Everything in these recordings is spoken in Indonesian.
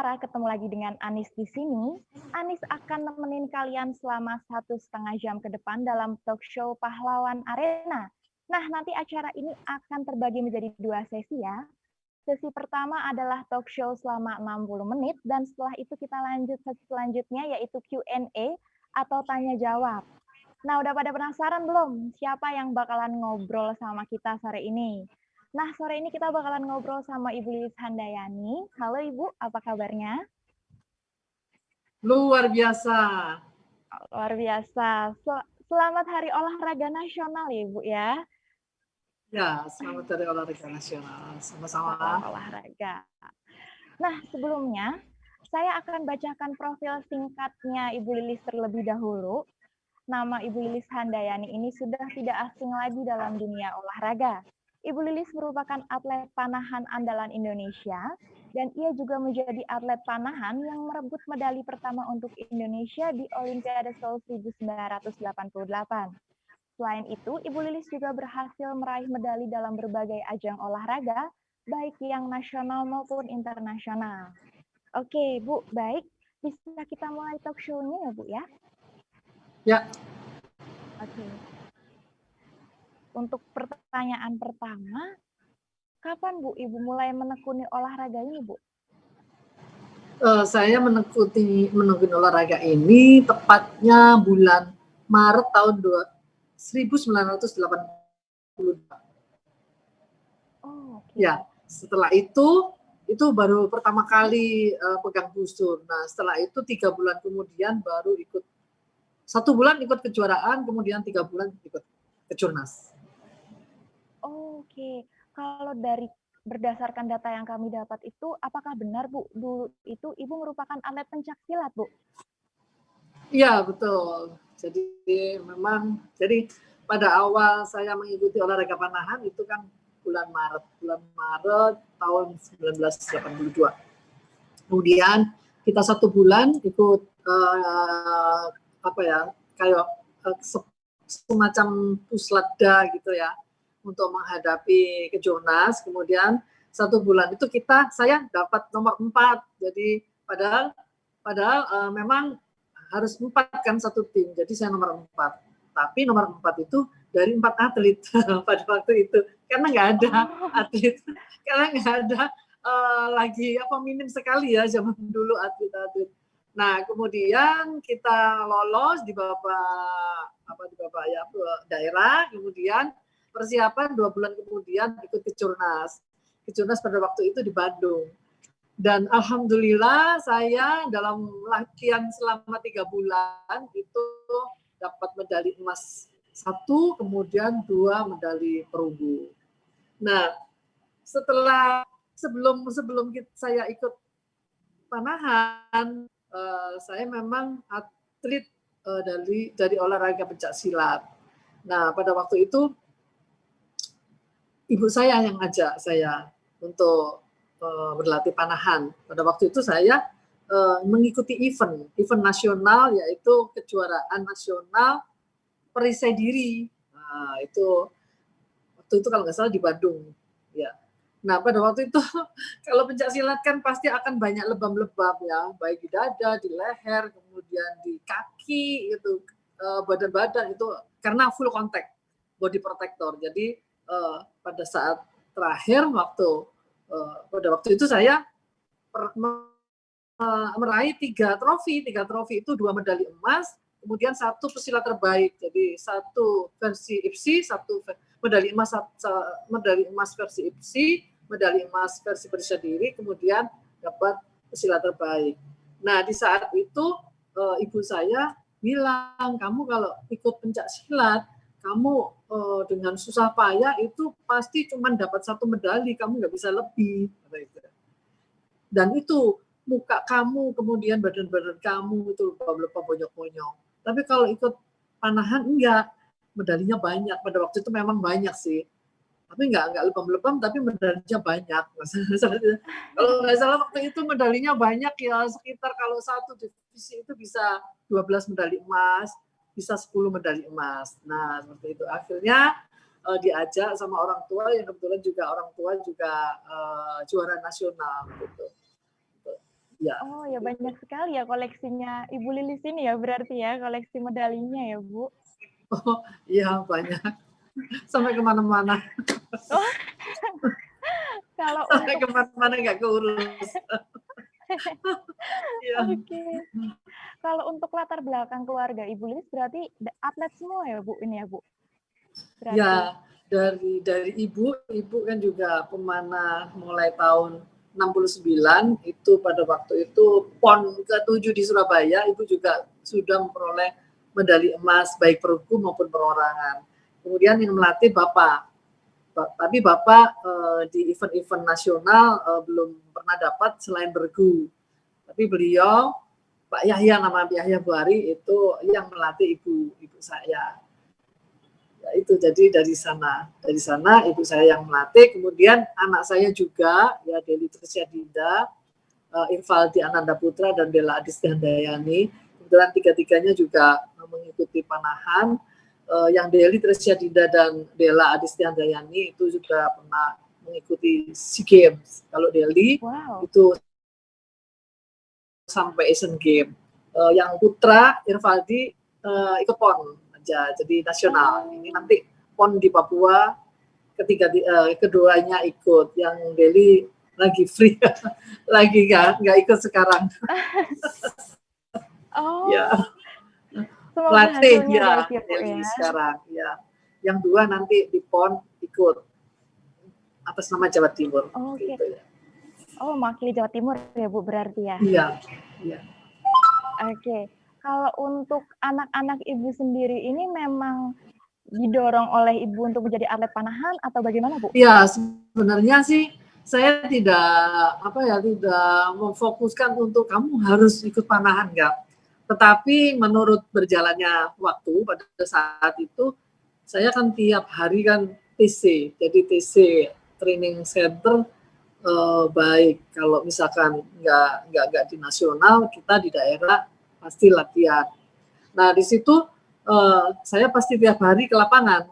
Sarah, ketemu lagi dengan Anis di sini. Anis akan nemenin kalian selama 1,5 jam ke depan dalam talk show Pahlawan Arena. Nah, nanti acara ini akan terbagi menjadi 2 sesi ya. Sesi pertama adalah talk show selama 60 menit dan setelah itu kita lanjut sesi selanjutnya yaitu Q&A atau tanya jawab. Nah, udah pada penasaran belum siapa yang bakalan ngobrol sama kita sore ini? Nah, sore ini kita bakalan ngobrol sama Ibu Lilis Handayani. Halo Ibu, apa kabarnya? Luar biasa. Luar biasa. Selamat Hari Olahraga Nasional ya Ibu ya. Ya, selamat Hari Olahraga Nasional. Sama-sama. Salam olahraga. Nah, sebelumnya saya akan bacakan profil singkatnya Ibu Lilis terlebih dahulu. Nama Ibu Lilis Handayani ini sudah tidak asing lagi dalam dunia olahraga. Ibu Lilis merupakan atlet panahan andalan Indonesia, dan ia juga menjadi atlet panahan yang merebut medali pertama untuk Indonesia di Olimpiade Seoul 1988. Selain itu, Ibu Lilis juga berhasil meraih medali dalam berbagai ajang olahraga, baik yang nasional maupun internasional. Oke, Bu, baik. Bisa kita mulai talk show-nya ya, Bu, ya? Ya. Oke. Untuk pertanyaan pertama, kapan Bu Ibu mulai menekuni olahraga ini, Bu? Saya menekuni olahraga ini tepatnya bulan Maret tahun 1982. Oh, oke. Ya, setelah itu baru pertama kali pegang busur. Nah, setelah itu 3 bulan kemudian baru ikut, 1 bulan ikut kejuaraan, kemudian 3 bulan ikut kejurnas. Oh, oke. Kalau dari berdasarkan data yang kami dapat itu, apakah benar Bu, dulu itu Ibu merupakan atlet pencak silat, Bu? Iya, betul. Jadi memang, jadi pada awal saya mengikuti olahraga panahan itu kan bulan Maret tahun 1982. Kemudian kita 1 bulan ikut kayak semacam puslatda gitu ya, untuk menghadapi kejurnas. Kemudian 1 bulan itu saya dapat nomor 4. Jadi padahal memang harus 4 kan satu tim. Jadi saya nomor 4. Tapi nomor 4 itu dari 4 atlet pada waktu itu. Karena nggak ada atlet. Karena nggak ada lagi minim sekali ya zaman dulu atlet-atlet. Nah, kemudian kita lolos di beberapa daerah, kemudian persiapan 2 bulan kemudian ikut kejurnas. Kejurnas pada waktu itu di Bandung. Dan alhamdulillah saya dalam latihan selama 3 bulan itu dapat medali emas 1, kemudian 2 medali perunggu. Nah, sebelum saya ikut panahan, saya memang atlet dari olahraga pencak silat. Nah, pada waktu itu ibu saya yang ngajak saya untuk berlatih panahan. Pada waktu itu saya mengikuti event nasional, yaitu kejuaraan nasional perisai diri. Nah, waktu itu kalau nggak salah di Bandung. Ya. Nah, pada waktu itu kalau pencak silat kan pasti akan banyak lebam-lebam ya, baik di dada, di leher, kemudian di kaki gitu, badan-badan itu karena full contact, body protector. Jadi pada saat terakhir pada waktu itu saya meraih 3 trofi itu 2 medali emas, kemudian 1 pesilat terbaik. Jadi 1 versi IPSI, 1 medali emas versi IPSI, medali emas versi perisai diri, kemudian dapat pesilat terbaik. Nah, di saat itu ibu saya bilang, kamu kalau ikut pencak silat, kamu dengan susah payah itu pasti cuma dapat 1 medali, kamu nggak bisa lebih. Dan itu muka kamu, kemudian badan-badan kamu itu lebam-lebam, bonyok-bonyok. Tapi kalau ikut panahan enggak, medalinya banyak. Pada waktu itu memang banyak sih. Tapi enggak lebam-lebam, tapi medalinya banyak. Kalau nggak salah waktu itu medalinya banyak ya, sekitar kalau satu divisi itu bisa 12 medali emas, bisa 10 medali emas. Nah, seperti itu. Akhirnya diajak sama orang tua, yang kebetulan juga orang tua juga juara nasional gitu. Ya. Oh ya banyak sekali ya koleksinya Ibu Lilis ini ya berarti ya, koleksi medalinya ya, Bu? Oh, iya banyak. Sampai kemana-mana. Oh, kalau Sampai untuk kemana-mana nggak keurus. Iya. oke. Kalau untuk latar belakang keluarga Ibu Lilis berarti atlet semua ya, Bu, ini ya, Bu? Berarti? Ya, dari ibu kan juga pemanah mulai tahun 69, itu pada waktu itu PON ke-7 di Surabaya, ibu juga sudah memperoleh medali emas baik perunggu maupun perorangan. Kemudian yang melatih bapak, tapi bapak di event-event nasional belum pernah dapat selain bergu. Tapi beliau, Pak Yahya, nama Yahya Buhari, itu yang melatih ibu saya. Ya, itu jadi dari sana ibu saya yang melatih, kemudian anak saya juga ya Deli Trisya Dinda, Irvaldi Ananda Putra dan Della Adistia Handayani, kebetulan tiga-tiganya juga mengikuti panahan. Yang Deli Trisya Dinda dan Della Adistia Handayani itu juga pernah mengikuti SEA Games. Kalau Deli Wow. itu sampai Asian Games. Yang putra Irvaldi ikut PON aja, jadi nasional. Ini nanti PON di Papua, keduanya ikut. Yang Deli lagi free, lagi nggak ikut sekarang. Ya, Oh, semoga pelatih hasilnya ya baik ya, Bu, Deli ya. sekarang. Ya, yang dua nanti di PON ikut atas nama Jawa Timur. Oke. Gitu ya. Oh, mewakili Jawa Timur ya, Bu, berarti ya? Iya, iya. Oke. Kalau untuk anak-anak Ibu sendiri ini memang didorong oleh Ibu untuk menjadi atlet panahan atau bagaimana, Bu? Ya, sebenarnya sih saya tidak memfokuskan untuk kamu harus ikut panahan, enggak. Tetapi menurut berjalannya waktu pada saat itu, saya kan tiap hari kan TC. Jadi TC training center, baik kalau misalkan nggak di nasional, kita di daerah pasti latihan. Nah, di situ saya pasti tiap hari ke lapangan.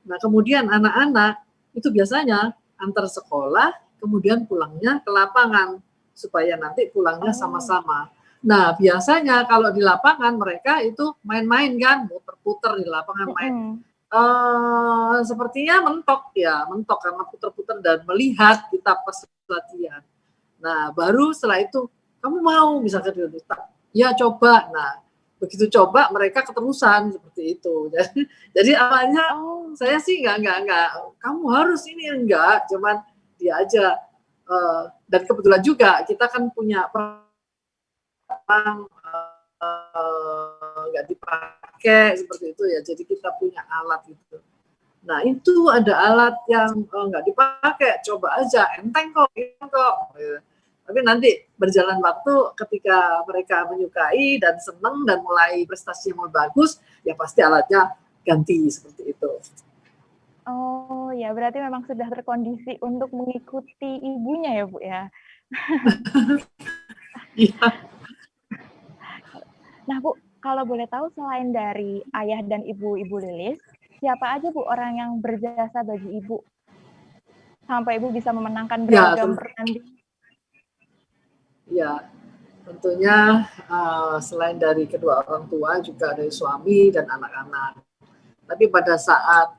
Nah, kemudian anak-anak itu biasanya antar sekolah, kemudian pulangnya ke lapangan, supaya nanti pulangnya Oh. sama-sama. Nah, biasanya kalau di lapangan mereka itu main-main kan, muter-puter di lapangan main. Sepertinya mentok karena puter-puter dan melihat kita pas latihan. Nah, baru setelah itu, kamu mau misalkan ya coba. Nah, begitu coba mereka keterusan seperti itu. Jadi awalnya Oh. saya sih enggak, kamu harus ini, enggak, cuman dia aja. Dan kebetulan juga kita kan punya nggak dipakai seperti itu ya. Jadi kita punya alat gitu. Nah, itu ada alat yang nggak dipakai, coba aja, enteng kok. Tapi nanti berjalan waktu ketika mereka menyukai dan senang dan mulai prestasi yang bagus, ya pasti alatnya ganti seperti itu. Oh, ya berarti memang sudah terkondisi untuk mengikuti ibunya ya, Bu, ya? Iya. Nah, Bu, kalau boleh tahu selain dari ayah dan ibu Lilis, siapa aja, Bu, orang yang berjasa bagi Ibu? Sampai Ibu bisa memenangkan Ya, beragam pertandingan. ya, tentunya selain dari kedua orang tua, juga dari suami dan anak-anak. Tapi pada saat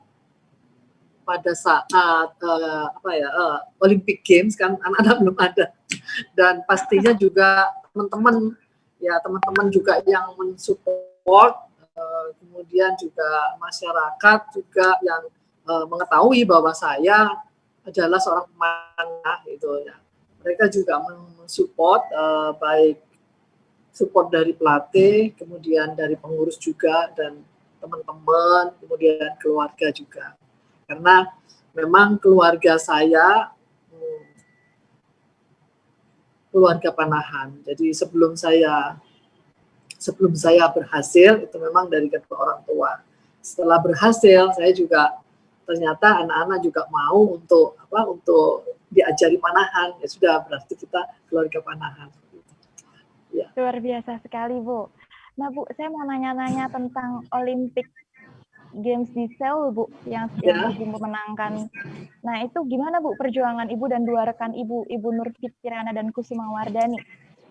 Olympic Games kan anak-anak belum ada, dan pastinya juga teman-teman juga yang mensupport, kemudian juga masyarakat juga yang mengetahui bahwa saya adalah seorang pemanah itu ya. Mereka juga mensupport, baik support dari pelatih, kemudian dari pengurus juga, dan teman-teman, kemudian keluarga juga. Karena memang keluarga saya keluarga panahan. Jadi sebelum saya berhasil itu memang dari kedua orang tua. Setelah berhasil, saya juga ternyata anak-anak juga mau untuk diajari panahan. Ya sudah, berarti kita keluarga panahan. Ya. Luar biasa sekali, Bu. Nah, Bu, saya mau nanya-nanya tentang Olympic Games di Seoul, Bu, yang Ya. Ibu memenangkan. Nah, itu gimana, Bu, perjuangan Ibu dan dua rekan Ibu, Ibu Nur Fitriana dan Kusuma Wardani?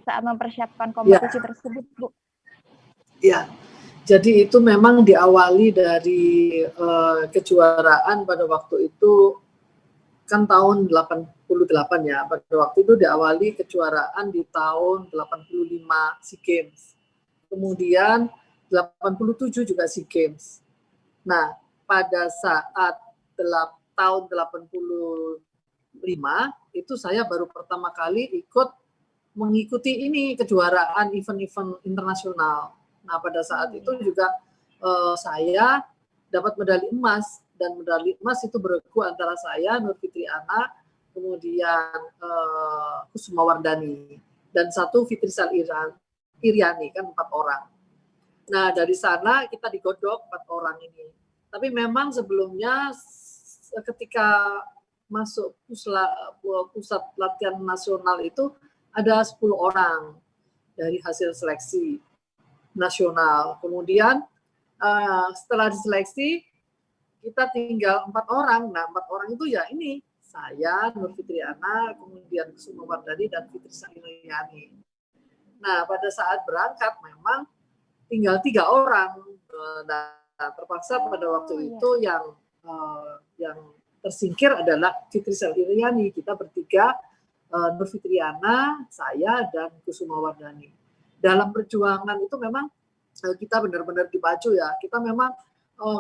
saat mempersiapkan Ya, kompetisi tersebut, Bu? ya. Jadi itu memang diawali dari kejuaraan pada waktu itu kan tahun 88 ya. Pada waktu itu diawali kejuaraan di tahun 85 SEA Games. Kemudian 87 juga SEA Games. Nah, pada saat tahun 85 itu saya baru pertama kali ikut mengikuti ini kejuaraan event-event internasional. Nah, pada saat itu juga saya dapat medali emas, dan medali emas itu beregu antara saya, Nur Fitriana, kemudian Kusuma Wardani, dan satu Fitrisal Iriani, kan 4 orang. Nah, dari sana kita digodok 4 orang ini. Tapi memang sebelumnya ketika masuk pusat latihan nasional itu ada 10 orang dari hasil seleksi nasional. Kemudian setelah diseleksi kita tinggal 4 orang. Nah, 4 orang itu ya ini, saya, Nur Fitriana, kemudian Kusuma Wardani, dan Fitri Saliani. Nah, pada saat berangkat memang tinggal 3 orang. Nah, terpaksa pada waktu itu yang tersingkir adalah Fitri Saliani. Kita bertiga, Nur Fitriana, saya, dan Kusuma Wardani. Dalam perjuangan itu memang kita benar-benar dipacu ya. Kita memang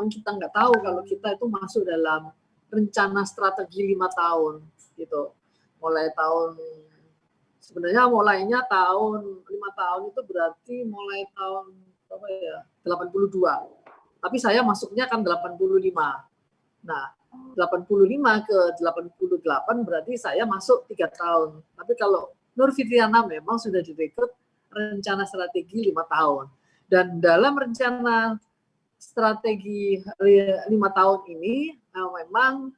kita nggak tahu kalau kita itu masuk dalam rencana strategi 5 tahun gitu. Mulai tahun, sebenarnya mulainya tahun 5 tahun itu berarti mulai tahun apa ya, 82. Tapi saya masuknya kan 85. Nah, 85 ke 88 berarti saya masuk 3 tahun. Tapi kalau Nur Fitriana memang sudah direkrut rencana strategi 5 tahun. Dan dalam rencana strategi 5 tahun ini memang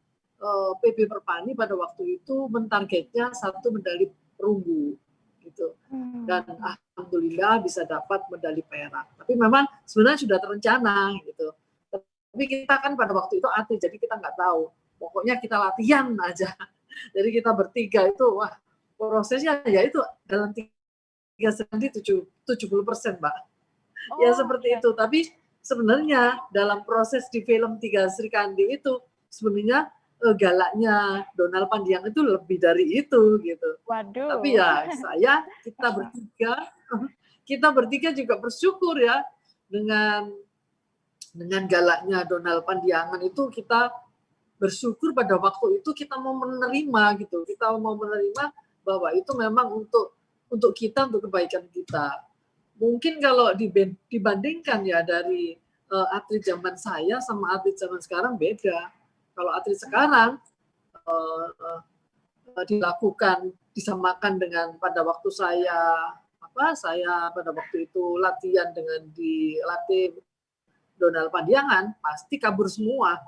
PB Perpani pada waktu itu mentargetnya 1 medali perunggu gitu. Dan alhamdulillah bisa dapat medali perak. Tapi memang sebenarnya sudah terencana gitu. Tapi kita kan pada waktu itu atlet, jadi kita nggak tahu. Pokoknya kita latihan aja. Jadi kita bertiga itu, wah, prosesnya ya itu dalam 3 sendi 70%, Mbak. Ya seperti itu. Tapi sebenarnya dalam proses di film 3 Sri Kandi itu sebenarnya galaknya Donald Pandiang itu lebih dari itu gitu. Waduh. Tapi ya kita bertiga juga bersyukur ya dengan galaknya Donald Pandiangan itu. Kita bersyukur pada waktu itu kita mau menerima gitu. Kita mau menerima bahwa itu memang untuk kita, untuk kebaikan kita. Mungkin kalau dibandingkan ya dari atlet zaman saya sama atlet zaman sekarang beda. Kalau atlet sekarang dilakukan disamakan dengan pada waktu saya pada waktu itu latihan dengan dilatih Donald Pandiangan, pasti kabur semua.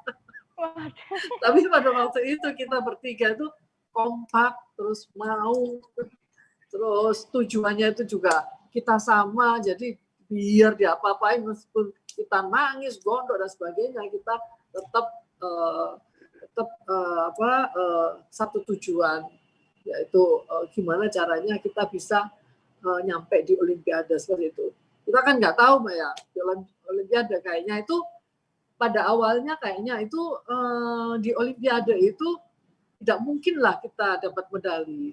Tapi pada waktu itu kita bertiga itu kompak, terus mau, terus tujuannya itu juga kita sama, jadi biar diapa-apain meskipun kita nangis, gondok dan sebagainya, kita tetap satu tujuan, yaitu gimana caranya kita bisa nyampe di Olimpiade seperti itu. Kita kan nggak tahu Mbak ya, di Olimpiade kayaknya itu pada awalnya kayaknya itu di Olimpiade itu tidak mungkinlah kita dapat medali.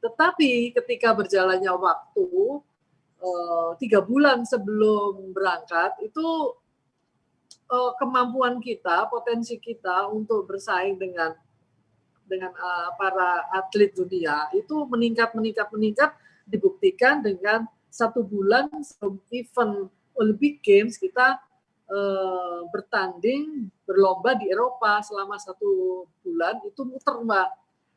Tetapi ketika berjalannya waktu 3 bulan sebelum berangkat itu kemampuan kita, potensi kita untuk bersaing dengan para atlet dunia itu meningkat, dibuktikan dengan 1 bulan sebelum event Olympic Games kita bertanding, berlomba di Eropa selama 1 bulan itu muter Mbak.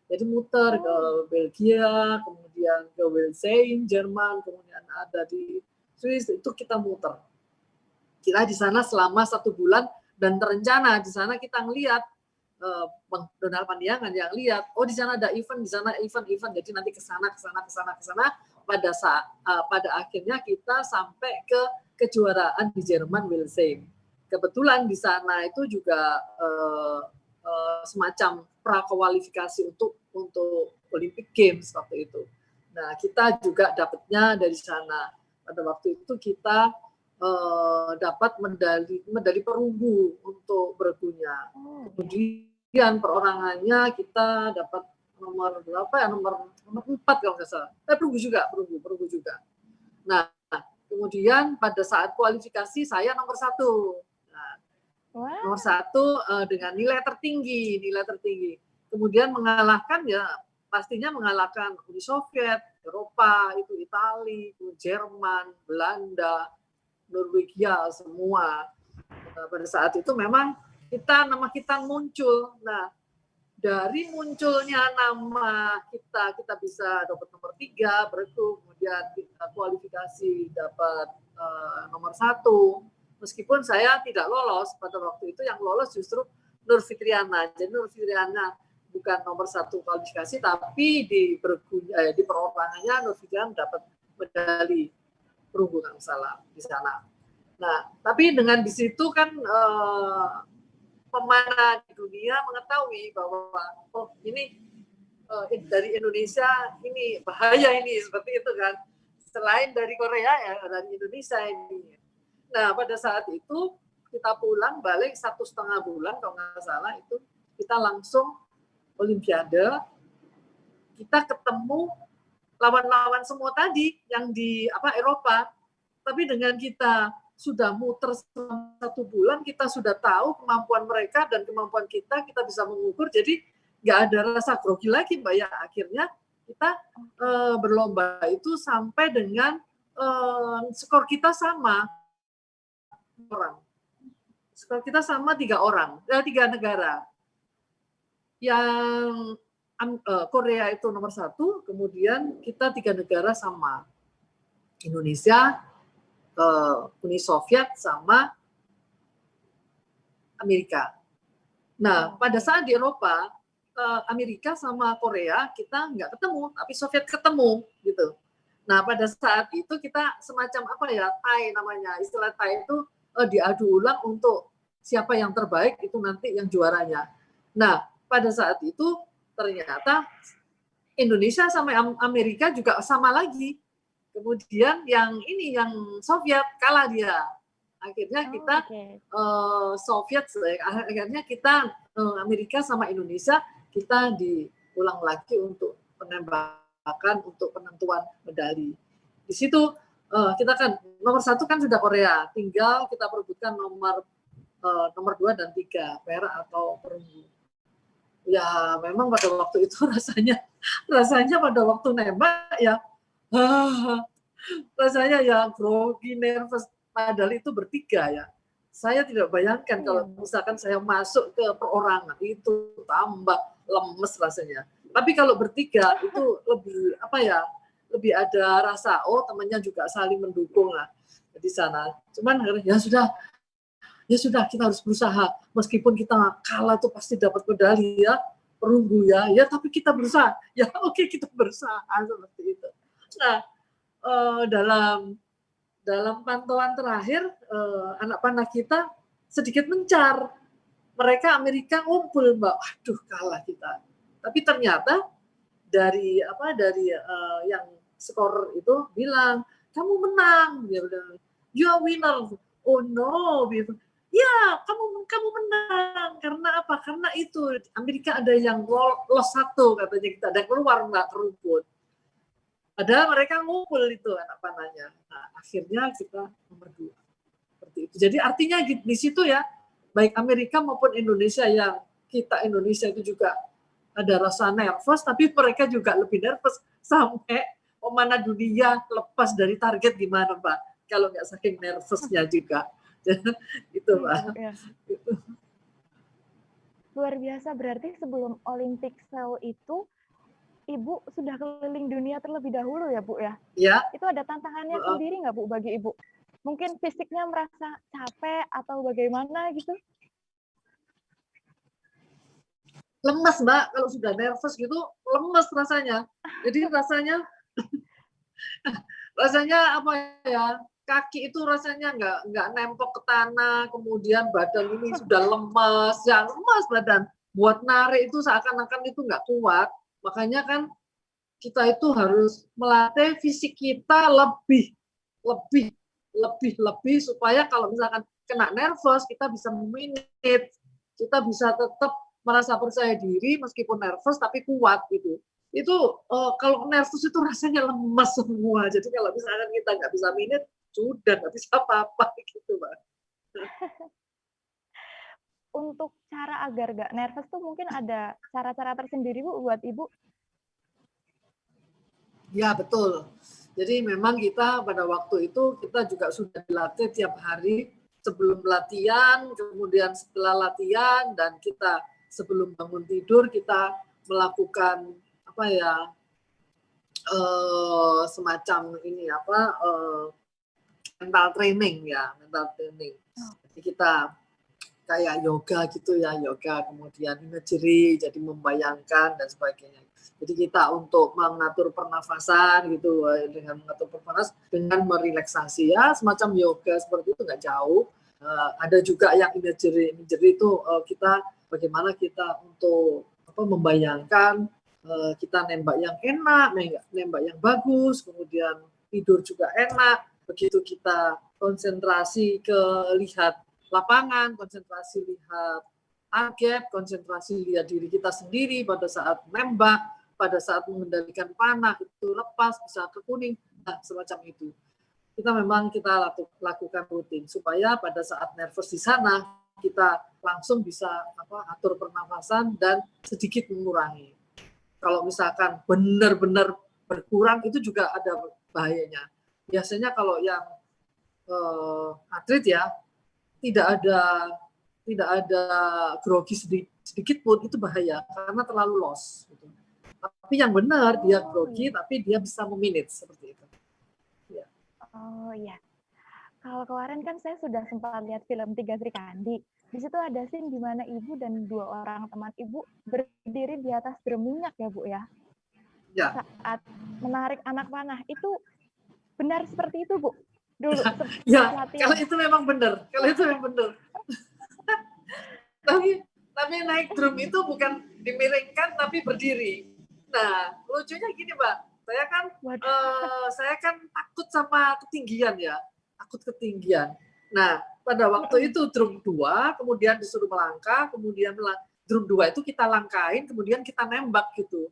Jadi muter ke Belgia, kemudian ke Wilsheim, Jerman, kemudian ada di Swiss, itu kita muter. Kita di sana selama 1 bulan dan terencana di sana kita ngelihat Bang Donald Pandiangan yang lihat, oh di sana ada event, di sana event, jadi nanti ke sana pada akhirnya kita sampai ke kejuaraan di Jerman Wilsheim. Kebetulan di sana itu juga semacam prakualifikasi untuk Olympic Games waktu itu. Nah, kita juga dapatnya dari sana. Pada waktu itu kita dapat medali perunggu untuk bergunya. Kemudian perorangannya kita dapat nomor berapa ya? Nomor 4 kalau nggak salah. Perunggu juga. Nah, kemudian pada saat kualifikasi saya nomor 1. Nah, nomor 1 dengan nilai tertinggi. Kemudian mengalahkan ya pastinya mengalahkan Uni Soviet, Eropa, itu Italia, Jerman, Belanda, Norwegia semua. Nah, pada saat itu memang nama kita muncul. Nah, dari munculnya nama kita bisa dapat nomor 3, kemudian kita kualifikasi dapat nomor 1. Meskipun saya tidak lolos pada waktu itu, yang lolos justru Nur Fitriana. Jadi Nur Fitriana bukan nomor 1 kualifikasi, tapi di perorangannya Nur Fitriana dapat medali perunggu kalau salah di sana. Nah, tapi dengan di situ kan pemanah di dunia mengetahui bahwa ini dari Indonesia ini bahaya ini seperti itu kan. Selain dari Korea ya dari Indonesia ini. Nah, pada saat itu kita pulang balik 1,5 bulan kalau nggak salah itu kita langsung Olimpiade. Kita ketemu lawan-lawan semua tadi yang di Eropa, tapi dengan kita sudah muter 1 bulan, kita sudah tahu kemampuan mereka dan kemampuan kita bisa mengukur, jadi nggak ada rasa grogi lagi Mbak ya. Akhirnya kita berlomba itu sampai dengan skor kita sama orang. Skor kita sama 3 negara. Yang Korea itu nomor 1, kemudian kita 3 negara sama. Indonesia, Uni Soviet, sama Amerika. Nah, pada saat di Eropa, Amerika sama Korea kita nggak ketemu, tapi Soviet ketemu gitu. Nah, pada saat itu kita semacam tie namanya, istilah tie itu diadu ulang untuk siapa yang terbaik itu nanti yang juaranya. Nah, pada saat itu ternyata Indonesia sama Amerika juga sama lagi. Kemudian yang Soviet kalah dia. Akhirnya kita Soviet, akhirnya kita Amerika sama Indonesia kita diulang lagi untuk penembakan untuk penentuan medali. Di situ kita kan nomor 1 kan sudah Korea, tinggal kita perebutkan nomor 2 dan 3, perak atau perunggu. Ya memang pada waktu itu rasanya pada waktu nembak ya rasanya ya grogi, nervous, padahal itu bertiga ya. Saya tidak bayangkan kalau misalkan saya masuk ke perorangan itu tambah lemes rasanya. Tapi kalau bertiga itu lebih lebih ada rasa temannya juga saling mendukung lah di sana. Cuman ya sudah kita harus berusaha, meskipun kita kalah tuh pasti dapat medali ya, perunggu ya, tapi kita berusaha, ya oke, kita berusaha seperti itu. Nah, dalam pantauan terakhir anak panah kita sedikit mencar, mereka Amerika ngumpul Mbak, waduh kalah kita. Tapi ternyata dari yang skor itu bilang kamu menang, dia bilang you are winner. Oh no, ya kamu menang karena apa? Karena itu Amerika ada yang lolos 1 katanya, kita ada keluar nggak ke rumput. Padahal mereka ngumpul itu anak panahnya. Nah, akhirnya kita nomor 2. Seperti itu. Jadi artinya di situ ya, baik Amerika maupun Indonesia, yang kita Indonesia itu juga ada rasa nervous, tapi mereka juga lebih nervous sampai pemanah dunia lepas dari target gimana Pak? Kalau nggak saking nervousnya juga. Itu Pak. Ya. Luar biasa, berarti sebelum Olympic Cell itu Ibu sudah keliling dunia terlebih dahulu ya Bu ya? Ya. Itu ada tantangannya sendiri nggak Bu bagi Ibu? Mungkin fisiknya merasa capek atau bagaimana gitu? Lemes Mbak, kalau sudah nervous gitu lemes rasanya. Jadi rasanya apa ya, kaki itu rasanya nggak nempel ke tanah, kemudian badan ini sudah lemas, lemas badan. Buat narik itu seakan-akan itu nggak kuat, makanya kan kita itu harus melatih fisik kita lebih supaya kalau misalkan kena nervous kita bisa memanage, kita bisa tetap merasa percaya diri meskipun nervous tapi kuat gitu. Itu kalau nervous itu rasanya lemas semua. Jadi kalau misalkan kita nggak bisa manage, sudah nggak bisa apa-apa gitu, Mbak. Untuk cara agar nggak nervous tuh mungkin ada cara-cara tersendiri Bu buat Ibu? Ya, betul. Jadi memang kita pada waktu itu kita juga sudah dilatih tiap hari sebelum latihan, kemudian setelah latihan, dan kita sebelum bangun tidur kita melakukan apa ya, semacam ini apa, mental training ya, mental training. Jadi kita kayak yoga gitu ya, yoga, kemudian imagery, jadi membayangkan dan sebagainya. Jadi kita untuk mengatur pernafasan gitu, dengan mengatur pernafasan dengan merelaksasi ya, semacam yoga seperti itu nggak jauh. Ada juga yang imagery itu kita bagaimana kita untuk membayangkan kita nembak yang enak, nembak yang bagus, kemudian tidur juga enak. Begitu kita konsentrasi ke lihat lapangan, konsentrasi lihat target, konsentrasi lihat diri kita sendiri pada saat nembak, pada saat mengendalikan panah itu lepas bisa ke kuning, nah, semacam itu. Kita memang kita lakukan rutin supaya pada saat nervous di sana kita langsung bisa atur pernafasan dan sedikit mengurangi. Kalau misalkan benar-benar berkurang itu juga ada bahayanya. Biasanya kalau yang atlet ya tidak ada grogi sedikit pun itu bahaya karena terlalu loss. Gitu. Tapi yang benar dia grogi tapi dia bisa memanage seperti itu. Ya. Oh iya. Kalau kemarin kan saya sudah sempat lihat film Tiga Sri Kandi. Di situ ada scene di mana Ibu dan 2 orang teman Ibu berdiri di atas drum minyak ya Bu ya? Ya. Saat menarik anak panah. Itu benar seperti itu Bu? Dulu ya, latihan. kalau itu memang benar. tapi naik drum itu bukan dimiringkan tapi berdiri. Nah, lucunya gini, Mbak. Saya kan takut sama ketinggian ya. Takut ketinggian. Nah, pada waktu itu drum 2, kemudian disuruh melangkah, kemudian drum 2 itu kita langkahin, kemudian kita nembak gitu.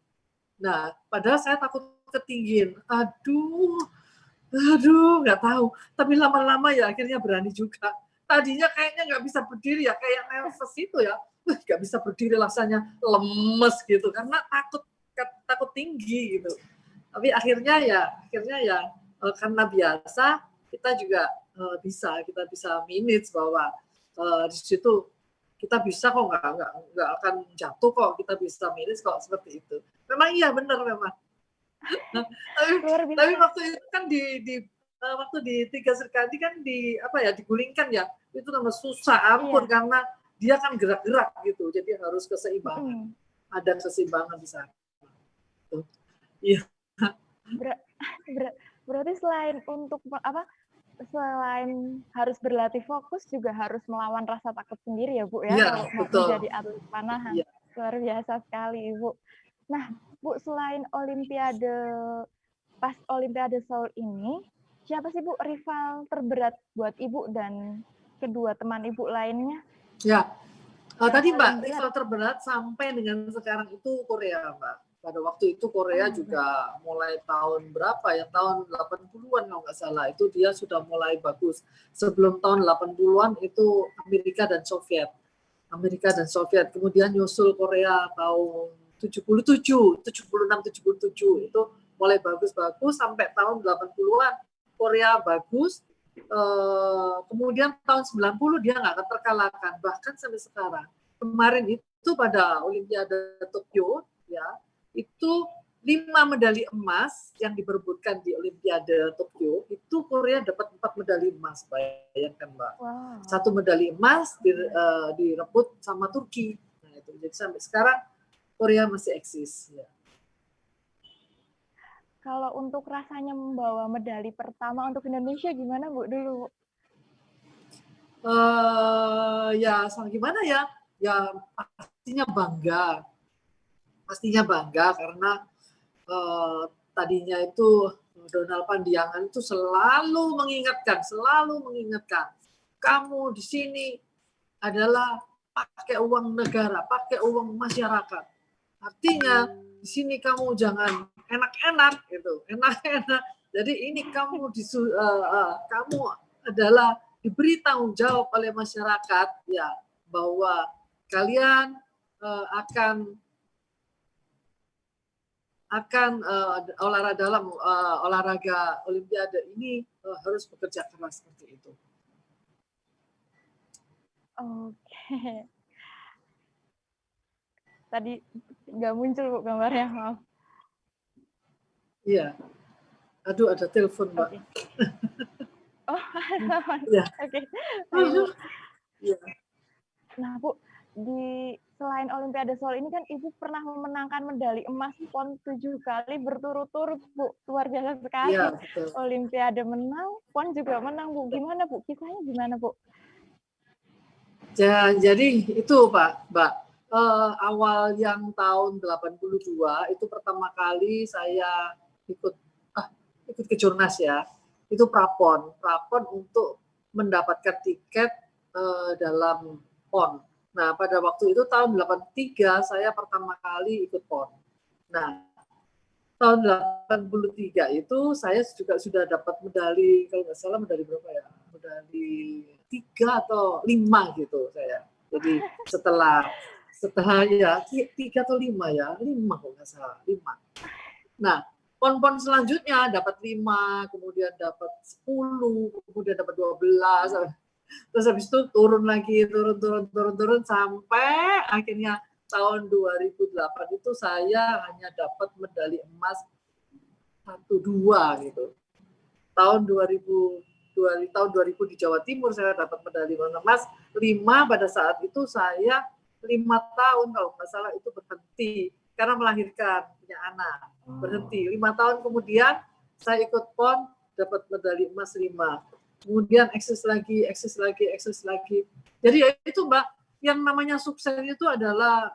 Nah, padahal saya takut ketinggian. Aduh, nggak tahu. Tapi lama-lama ya akhirnya berani juga. Tadinya kayaknya nggak bisa berdiri ya, kayak nervous itu ya. Nggak bisa berdiri, rasanya lemes gitu karena takut tinggi gitu. Tapi akhirnya ya karena biasa kita juga kita bisa manage bahwa di situ kita bisa kok, nggak akan jatuh kok, kita bisa manage kok seperti itu. Memang iya benar memang. Tapi waktu itu kan waktu di Tiga Sri Kandi kan digulingkan ya, itu namanya susah ampun karena dia kan gerak-gerak gitu, jadi harus keseimbangan. Ada keseimbangan di sana. Iya. Berarti selain selain harus berlatih fokus juga harus melawan rasa takut sendiri ya Bu ya, kalau mau menjadi atlet panahan. Ya. Luar biasa sekali Ibu. Nah Bu, selain pas Olimpiade Seoul ini, siapa sih Bu rival terberat buat Ibu dan kedua teman Ibu lainnya? Ya, tadi Mbak, rival terberat sampai dengan sekarang itu Korea Mbak. Pada waktu itu Korea juga mulai tahun berapa ya, tahun 80-an kalau nggak salah, itu dia sudah mulai bagus. Sebelum tahun 80-an itu Amerika dan Soviet. Kemudian nyusul Korea tahun 76, 77 itu mulai bagus-bagus sampai tahun 80-an Korea bagus. Kemudian tahun 90 dia nggak terkalahkan, bahkan sampai sekarang. Kemarin itu pada Olimpiade Tokyo ya, itu 5 medali emas yang diperebutkan di Olimpiade Tokyo, itu Korea dapat 4 medali emas, bayangkan Mbak. Wow. 1 medali emas direbut sama Turki. Nah, itu jadi sampai sekarang Korea masih eksis. Ya. Kalau untuk rasanya membawa medali pertama untuk Indonesia gimana Bu dulu? Ya gimana ya? Ya pastinya bangga karena tadinya itu Donald Pandiangan itu selalu mengingatkan, kamu di sini adalah pakai uang negara, pakai uang masyarakat. Artinya di sini kamu jangan enak-enak gitu, enak-enak. Jadi ini kamu kamu adalah diberi tanggung jawab oleh masyarakat ya bahwa kalian akan olahraga Olimpiade ini harus bekerja keras seperti itu. Oke. Tadi nggak muncul Bu gambarnya, maaf. Iya. Aduh, ada telepon, Mbak. Oke. Oh, ya. oke. Baik, Bu. Ya. Nah, Bu, selain Olimpiade Seoul ini kan Ibu pernah memenangkan medali emas PON 7 kali berturut-turut, Bu. Luar biasa sekali. Ya, betul. Olimpiade menang, PON juga menang, Bu. Gimana, Bu? Kisahnya gimana, Bu? Jadi itu, Mbak. Awal yang tahun 82 itu pertama kali saya ikut kejurnas ya. Itu prapon untuk mendapatkan tiket dalam PON. Nah, pada waktu itu tahun 83 saya pertama kali ikut PON. Nah, tahun 83 itu saya juga sudah dapat medali, kalau nggak salah medali berapa ya? Medali 3 atau 5 gitu saya. Jadi setelah ya 3 atau 5 ya, 5 kalau nggak salah, 5. Nah, PON-PON selanjutnya dapat 5, kemudian dapat 10, kemudian dapat 12. Terus habis itu turun lagi, turun sampai akhirnya tahun 2008 itu saya hanya dapat medali emas 1-2 gitu. Tahun 2000 di Jawa Timur saya dapat medali emas 5. Pada saat itu saya 5 tahun kalau nggak salah itu berhenti karena melahirkan, punya anak. Berhenti. 5 tahun kemudian saya ikut PON dapat medali emas 5. Kemudian eksis lagi. Jadi ya itu, Mbak, yang namanya sukses itu adalah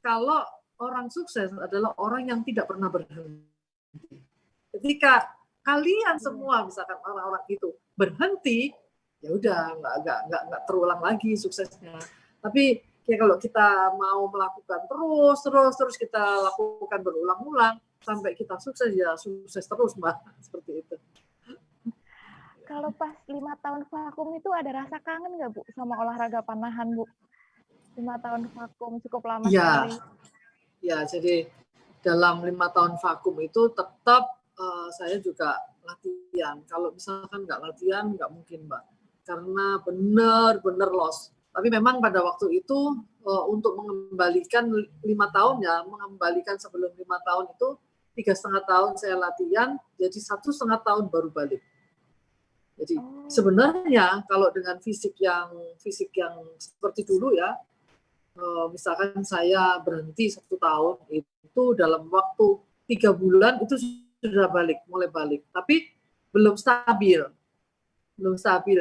kalau orang sukses adalah orang yang tidak pernah berhenti. Ketika kalian semua misalkan orang-orang itu berhenti, ya udah nggak terulang lagi suksesnya. Tapi ya kalau kita mau melakukan terus kita lakukan berulang-ulang sampai kita sukses, ya sukses terus, Mbak, seperti itu. Kalau pas 5 tahun vakum itu ada rasa kangen nggak, Bu, sama olahraga panahan, Bu? 5 tahun vakum cukup lama sekali. Ya, jadi dalam 5 tahun vakum itu tetap saya juga latihan. Kalau misalkan nggak latihan, nggak mungkin, Mbak. Karena benar-benar loss. Tapi memang pada waktu itu untuk mengembalikan 5 tahun ya, mengembalikan sebelum 5 tahun itu 3,5 tahun saya latihan, jadi 1,5 tahun baru balik. Jadi sebenarnya kalau dengan fisik yang seperti dulu ya, misalkan saya berhenti 1 tahun itu dalam waktu 3 bulan itu sudah mulai balik. Tapi belum stabil.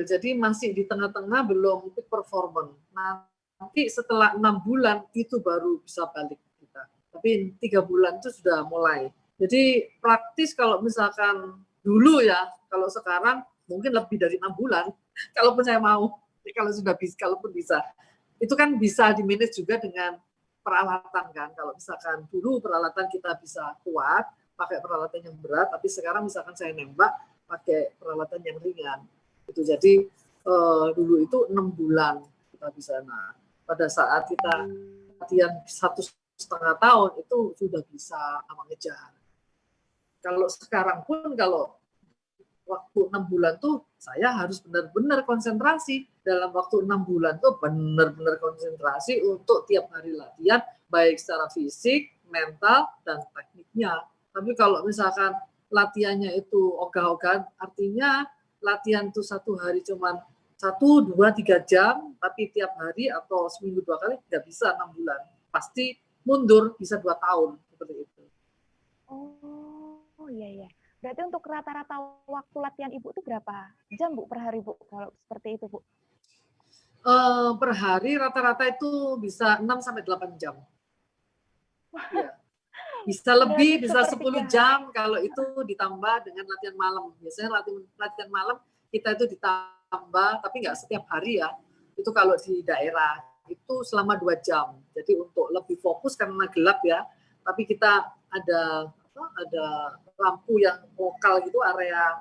Jadi masih di tengah-tengah, belum peak performance. Nanti setelah 6 bulan itu baru bisa balik kita. Tapi 3 bulan itu sudah mulai. Jadi praktis kalau misalkan dulu ya, kalau sekarang mungkin lebih dari 6 bulan, kalaupun saya mau, kalau sudah bisa, kalaupun bisa. Itu kan bisa di-manage juga dengan peralatan kan. Kalau misalkan dulu peralatan kita bisa kuat, pakai peralatan yang berat, tapi sekarang misalkan saya nembak, pakai peralatan yang ringan. Itu jadi dulu itu 6 bulan kita bisa. Nah, pada saat kita latihan 1,5 tahun, itu sudah bisa ngejar. Kalau sekarang pun kalau waktu 6 bulan tuh saya harus benar-benar konsentrasi. Dalam waktu 6 bulan tuh benar-benar konsentrasi untuk tiap hari latihan, baik secara fisik, mental, dan tekniknya. Tapi kalau misalkan latihannya itu ogah-ogahan, artinya latihan tuh 1 hari cuman 1, 2, 3 jam, tapi tiap hari atau seminggu 2 kali nggak bisa 6 bulan. Pasti mundur, bisa 2 tahun, seperti itu. Oh, iya. Berarti untuk rata-rata waktu latihan Ibu itu berapa jam, Bu, per hari, Bu? Kalau seperti itu, Bu? Per hari rata-rata itu bisa 6-8 jam. Ya. Bisa Berarti lebih, bisa 10 sepertiga hari. jam kalau itu ditambah dengan latihan malam. Biasanya latihan malam kita itu ditambah, tapi nggak setiap hari ya. Itu kalau di daerah itu selama 2 jam. Jadi untuk lebih fokus karena gelap ya. Tapi kita ada lampu yang lokal gitu, area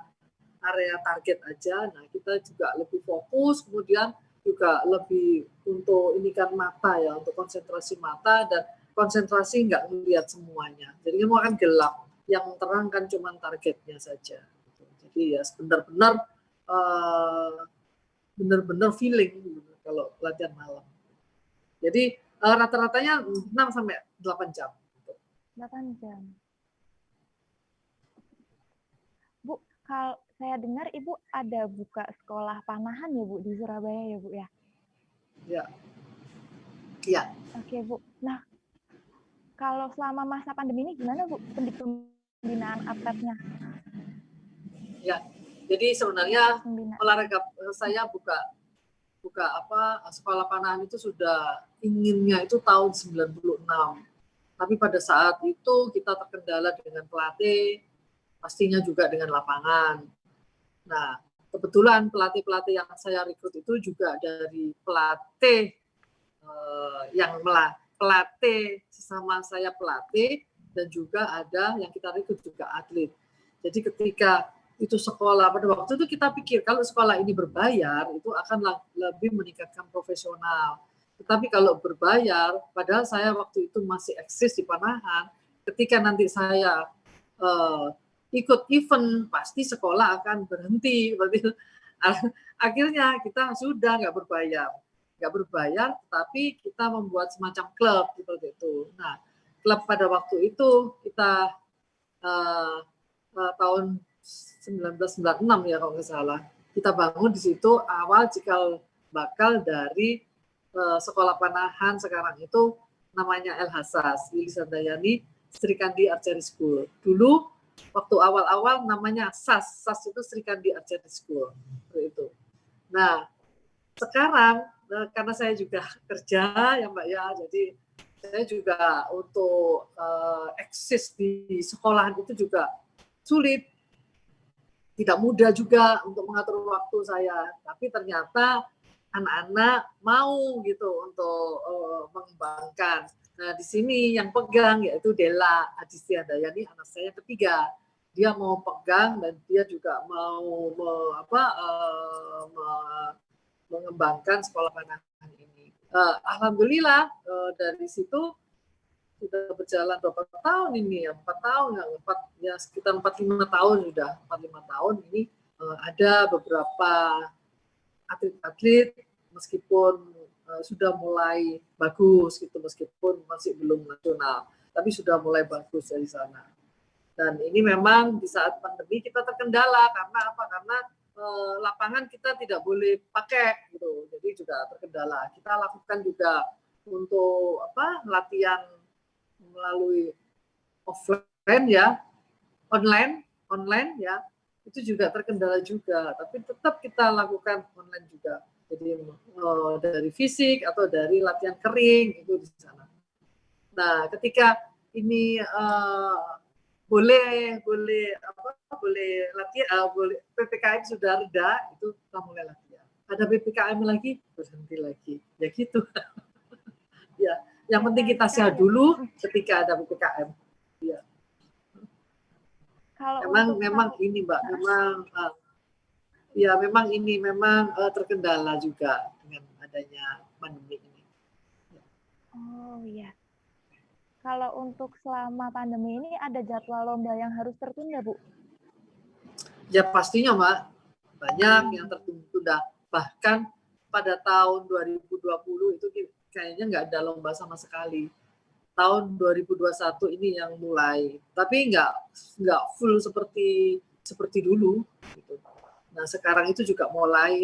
target aja. Nah kita juga lebih fokus, kemudian juga lebih untuk ini kan mata ya, untuk konsentrasi mata dan konsentrasi nggak melihat semuanya. Jadi semua kan gelap, yang terang kan cuma targetnya saja. Jadi ya benar-benar feeling kalau latihan malam. Jadi rata-ratanya 6 sampai 8 jam. 8 jam. Bu, kalau saya dengar Ibu ada buka sekolah panahan ya Bu di Surabaya ya Bu ya? Ya, ya. Oke Bu. Nah, kalau selama masa pandemi ini gimana Bu pembinaan atletnya? Ya, jadi sebenarnya Pembinaan. olahraga saya buka sekolah panahan itu sudah inginnya itu tahun 96. Tapi pada saat itu kita terkendala dengan pelatih, pastinya juga dengan lapangan. Nah, kebetulan pelatih-pelatih yang saya rekrut itu juga dari pelatih pelatih sesama saya pelatih, dan juga ada yang kita rekrut juga atlet. Jadi ketika itu sekolah, pada waktu itu kita pikir kalau sekolah ini berbayar itu akan lebih meningkatkan profesional. Tetapi kalau berbayar, padahal saya waktu itu masih eksis di Panahan, ketika nanti saya ikut event pasti sekolah akan berhenti. Akhirnya kita sudah nggak berbayar, tapi kita membuat semacam klub seperti itu. Nah, klub pada waktu itu kita tahun 1996 ya kalau nggak salah, kita bangun di situ awal cikal bakal dari sekolah panahan sekarang itu namanya El Hassas, Lilis Handayani Sri Kandi Archery School. Dulu waktu awal-awal namanya SAS itu Sri Kandi Archery School. Itu. Nah, sekarang karena saya juga kerja ya Mbak ya, jadi saya juga untuk eksis di sekolahan itu juga sulit, tidak mudah juga untuk mengatur waktu saya. Tapi ternyata anak-anak mau gitu untuk mengembangkan. Nah di sini yang pegang yaitu Della Adisti Handayani, anak saya ketiga. Dia mau pegang dan dia juga mau mengembangkan sekolah panahan ini. Alhamdulillah dari situ sudah berjalan berapa tahun ini ya, 4 tahun ya sekitar 4-5 tahun sudah, 4-5 tahun ini ada beberapa atlet-atlet meskipun sudah mulai bagus gitu, meskipun masih belum nasional, tapi sudah mulai bagus dari sana. Dan ini memang di saat pandemi kita terkendala karena apa? Karena lapangan kita tidak boleh pakai gitu, jadi juga terkendala. Kita lakukan juga untuk latihan melalui offline ya, online ya, itu juga terkendala juga, tapi tetap kita lakukan online juga. Jadi dari fisik atau dari latihan kering itu di sana. Nah, ketika ini boleh latihan, boleh PPKM sudah reda, itu kita mulai latihan. Ada PPKM lagi, berhenti lagi, ya gitu. Ya, yang penting kita sehat dulu ketika ada PPKM. Ya. Memang ini Mbak, memang ini terkendala juga dengan adanya pandemi ini. Oh iya. Kalau untuk selama pandemi ini ada jadwal lomba yang harus tertunda, Bu? Ya pastinya Mbak, banyak yang tertunda. Bahkan pada tahun 2020 itu kayaknya nggak ada lomba sama sekali. Tahun 2021 ini yang mulai, tapi nggak full seperti dulu. Gitu. Nah sekarang itu juga mulai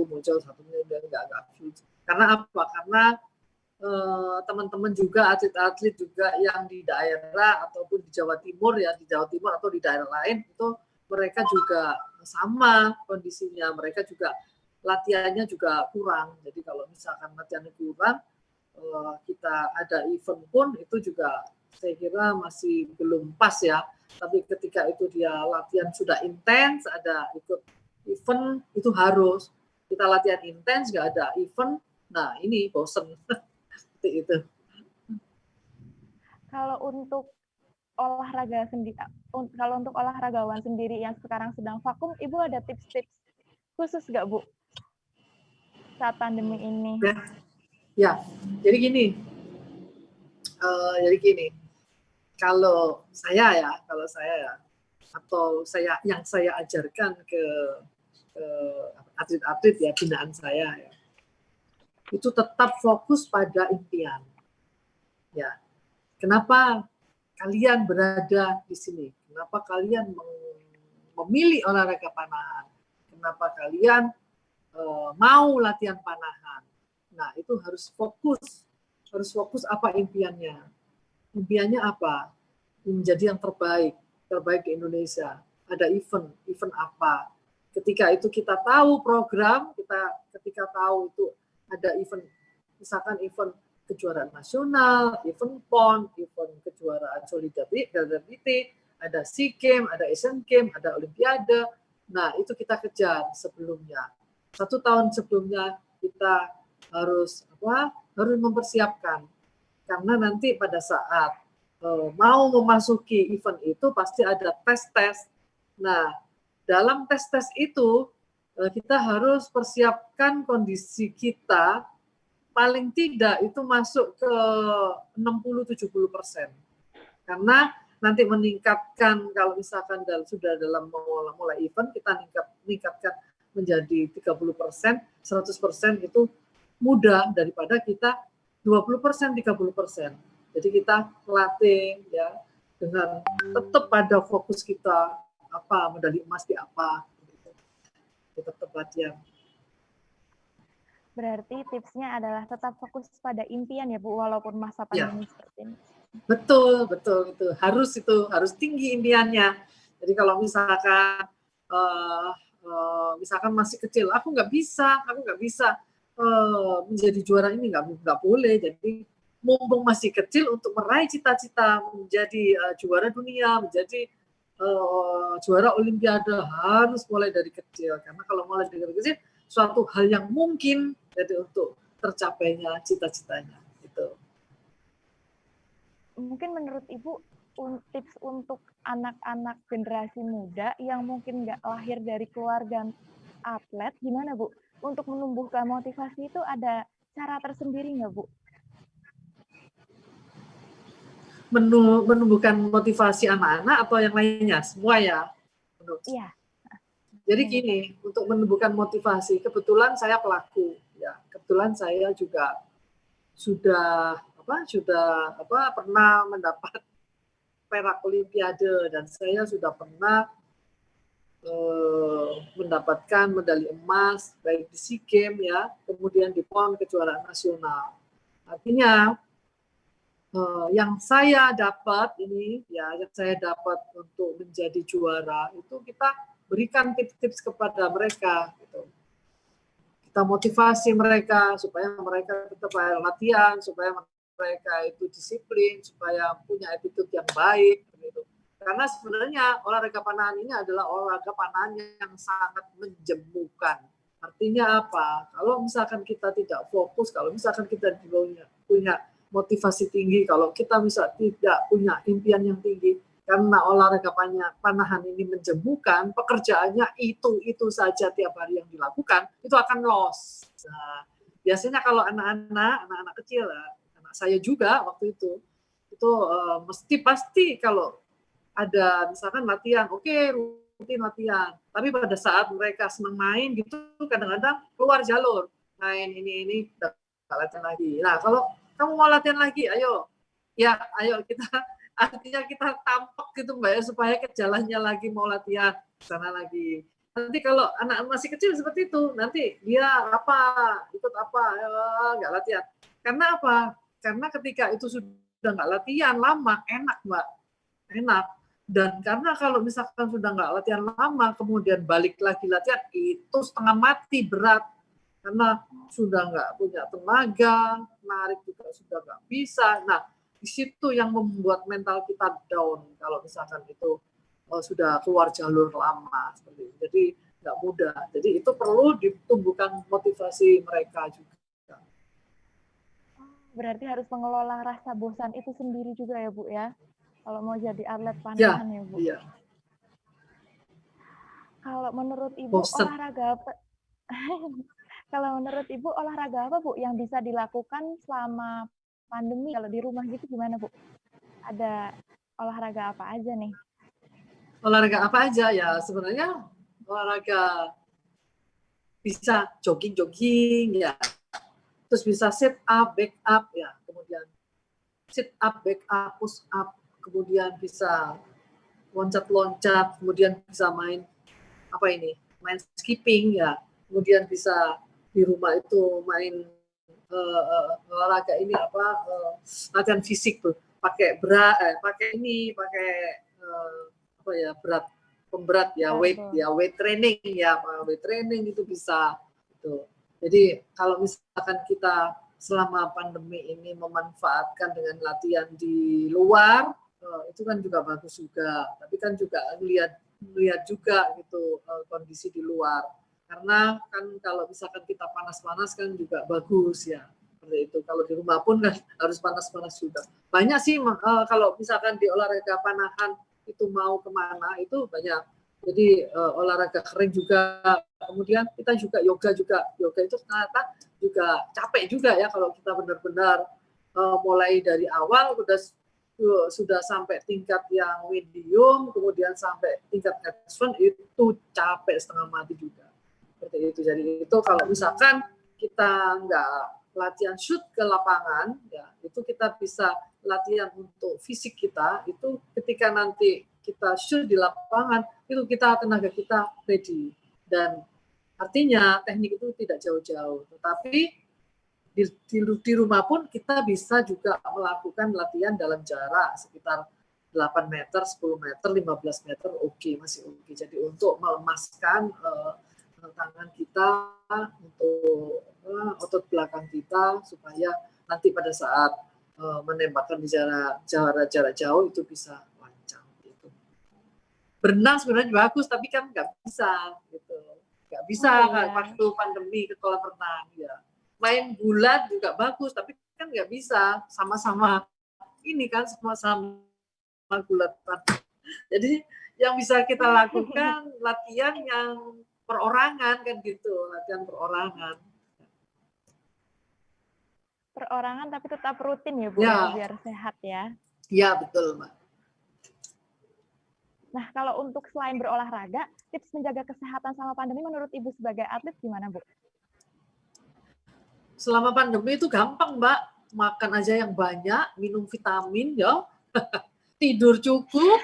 muncul satu nggak full. Karena apa? Karena teman-teman juga atlet-atlet juga yang di daerah ataupun di Jawa Timur atau di daerah lain itu mereka juga sama kondisinya, mereka juga latihannya juga kurang. Jadi kalau misalkan latihannya kurang, kita ada event pun itu juga saya kira masih belum pas ya. Tapi ketika itu dia latihan sudah intens, ada ikut event, itu harus. Kita latihan intens, nggak ada event, nah ini bosen. Seperti itu. Kalau untuk olahraga sendiri, kalau untuk olahragawan sendiri yang sekarang sedang vakum, Ibu ada tips-tips khusus nggak, Bu, saat pandemi ini? Ya, jadi gini, kalau saya ya, atau yang saya ajarkan ke atlet-atlet ya, binaan saya ya, itu tetap fokus pada impian. Ya, kenapa kalian berada di sini? Kenapa kalian memilih olahraga panahan? Kenapa kalian mau latihan panahan? Nah, itu harus fokus apa impiannya? Impiannya apa? Menjadi yang terbaik di Indonesia. Ada event apa? Ketika itu kita tahu program, ketika tahu itu ada event, misalkan event kejuaraan nasional, event PON, event kejuaraan solidarity, ada SEA Games, ada Asian Games, ada Olimpiade. Nah, itu kita kejar sebelumnya. 1 tahun sebelumnya kita harus mempersiapkan. Karena nanti pada saat mau memasuki event itu pasti ada tes-tes. Nah, dalam tes-tes itu kita harus persiapkan kondisi kita paling tidak itu masuk ke 60-70%. Karena nanti meningkatkan, kalau misalkan sudah dalam mulai event, kita meningkatkan menjadi 30%, 100% itu mudah daripada kita 20%, 30%. Jadi kita latih ya dengan tetap pada fokus kita, apa medali emas di apa, kita tetap latihan. Berarti tipsnya adalah tetap fokus pada impian ya, Bu, walaupun masa pandemi seperti ini. Betul. Harus tinggi impiannya. Jadi kalau misalkan masih kecil, aku nggak bisa menjadi juara ini, nggak boleh. Jadi mumpung masih kecil untuk meraih cita-cita menjadi juara dunia, menjadi juara Olimpiade harus mulai dari kecil. Karena kalau mulai dari kecil, suatu hal yang mungkin jadi untuk tercapainya cita-citanya. Gitu. Mungkin menurut Ibu tips untuk anak-anak generasi muda yang mungkin nggak lahir dari keluarga atlet, gimana Bu? Untuk menumbuhkan motivasi itu ada cara tersendiri nggak, Bu? Menumbuhkan motivasi anak-anak atau yang lainnya? Semua ya? Iya. Jadi gini, untuk menumbuhkan motivasi, kebetulan saya pelaku, ya. Kebetulan saya juga sudah pernah mendapat perak Olimpiade dan saya sudah pernah mendapatkan medali emas baik di SEA Games ya, kemudian di PON kejuaraan nasional. Artinya yang saya dapat untuk menjadi juara itu kita berikan tips-tips kepada mereka gitu. Kita motivasi mereka supaya mereka tetap latihan, supaya mereka itu disiplin, supaya punya attitude yang baik gitu. Karena sebenarnya olahraga panahan ini adalah olahraga panahan yang sangat menjemukan. Artinya apa? Kalau misalkan kita tidak fokus, kalau misalkan kita punya motivasi tinggi, kalau kita tidak punya impian yang tinggi, karena olahraga panahan ini menjemukan, pekerjaannya itu saja tiap hari yang dilakukan, itu akan loss. Nah, biasanya kalau anak-anak kecil, anak saya juga waktu itu pasti kalau ada misalkan latihan, oke, rutin latihan. Tapi pada saat mereka senang main gitu, kadang-kadang keluar jalur, main ini udah latihan lagi. Nah, kalau kamu mau latihan lagi, ayo kita artinya kita tampak gitu Mbak ya, supaya ke jalannya lagi, mau latihan sana lagi. Nanti kalau anak masih kecil seperti itu, nanti dia ikut nggak latihan. Karena apa? Karena ketika itu sudah nggak latihan lama, enak Mbak, enak. Dan karena kalau misalkan sudah nggak latihan lama, kemudian balik lagi latihan, itu setengah mati, berat. Karena sudah nggak punya tenaga, narik juga sudah nggak bisa. Nah, di situ yang membuat mental kita down kalau misalkan itu sudah keluar jalur lama seperti itu. Jadi nggak mudah. Jadi itu perlu ditumbuhkan motivasi mereka juga. Berarti harus mengelola rasa bosan itu sendiri juga ya Bu ya, kalau mau jadi atlet Ya, panahan ya Bu. iya. Kalau menurut Ibu Bosen. olahraga apa? Kalau menurut Ibu olahraga apa Bu yang bisa dilakukan selama pandemi kalau di rumah gitu gimana Bu? Ada olahraga apa aja nih? Olahraga apa aja ya? Sebenarnya olahraga bisa jogging ya, terus bisa sit up, back up ya, kemudian sit up, back up, push up, kemudian bisa loncat-loncat, kemudian bisa main main skipping ya, kemudian bisa di rumah itu main olahraga ini latihan fisik tuh, pakai pemberat ya, weight training itu bisa gitu. Jadi kalau misalkan kita selama pandemi ini memanfaatkan dengan latihan di luar, itu kan juga bagus juga. Tapi kan juga lihat juga gitu kondisi di luar. Karena kan kalau misalkan kita panas-panas kan juga bagus ya. Seperti itu. Kalau di rumah pun kan harus panas-panas juga. Banyak sih kalau misalkan di olahraga panahan itu mau kemana itu banyak. Jadi olahraga kering juga, kemudian kita juga yoga itu ternyata juga capek juga ya kalau kita benar-benar mulai dari awal sudah sampai tingkat yang medium, kemudian sampai tingkat advance itu capek setengah mati juga. Seperti itu. Jadi itu kalau misalkan kita nggak latihan shoot ke lapangan, ya itu kita bisa latihan untuk fisik kita, itu ketika nanti kita shoot di lapangan, itu tenaga kita ready. Dan artinya teknik itu tidak jauh-jauh, tetapi di rumah pun kita bisa juga melakukan latihan dalam jarak sekitar 8 meter, 10 meter, 15 meter, masih oke. Jadi untuk melemaskan tangan kita, untuk otot belakang kita, supaya nanti pada saat menembakkan di jarak jauh itu bisa lancar gitu. Berenang sebenarnya bagus, tapi kan nggak bisa gitu. Nggak bisa waktu pandemi ke kolam renang ya. Main gulat juga bagus, tapi kan nggak bisa sama-sama gulatan. Jadi yang bisa kita lakukan latihan yang perorangan kan gitu, latihan perorangan. Perorangan tapi tetap rutin ya Bu ya, biar sehat ya. Iya betul Mbak. Nah kalau untuk selain berolahraga, tips menjaga kesehatan selama pandemi menurut Ibu sebagai atlet gimana Bu? Selama pandemi itu gampang Mbak, makan aja yang banyak, minum vitamin ya. Tidur cukup,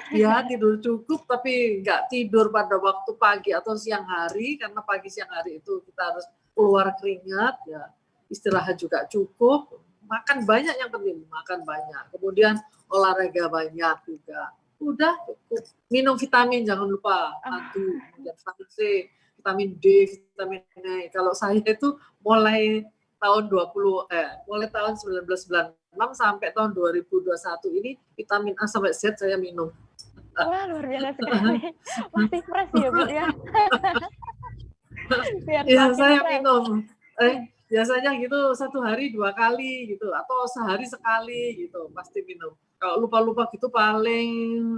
tapi nggak tidur pada waktu pagi atau siang hari, karena pagi siang hari itu kita harus keluar keringat ya, istirahat juga cukup, makan banyak yang penting, makan banyak, kemudian olahraga banyak juga, udah cukup. Minum vitamin jangan lupa, kemudian vitamin C, vitamin D, vitamin E. Kalau saya itu mulai tahun 1996 sampai tahun 2021 ini vitamin A sampai Z saya minum. Wah luar biasa sekali, masih fresh ya Bu ya. Ya saya minum. Biasanya gitu 1 hari 2 kali gitu, atau sehari sekali gitu pasti minum. Kalau lupa-lupa gitu paling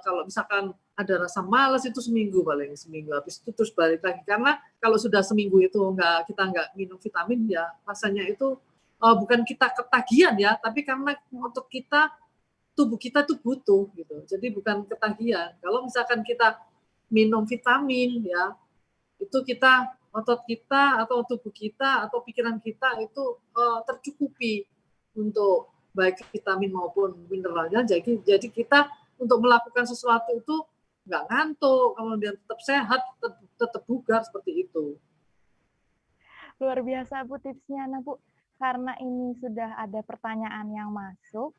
kalau misalkan ada rasa malas itu seminggu, habis itu terus balik lagi, karena kalau sudah seminggu itu kita nggak minum vitamin ya rasanya itu bukan kita ketagihan ya, tapi karena tubuh kita tuh butuh gitu, jadi bukan ketagihan. Kalau misalkan kita minum vitamin ya, itu otot kita atau tubuh kita atau pikiran kita itu tercukupi untuk baik vitamin maupun mineralnya, jadi kita untuk melakukan sesuatu itu nggak ngantuk, kemudian tetap sehat, tetap bugar seperti itu. Luar biasa Bu tipsnya. Nah Bu, karena ini sudah ada pertanyaan yang masuk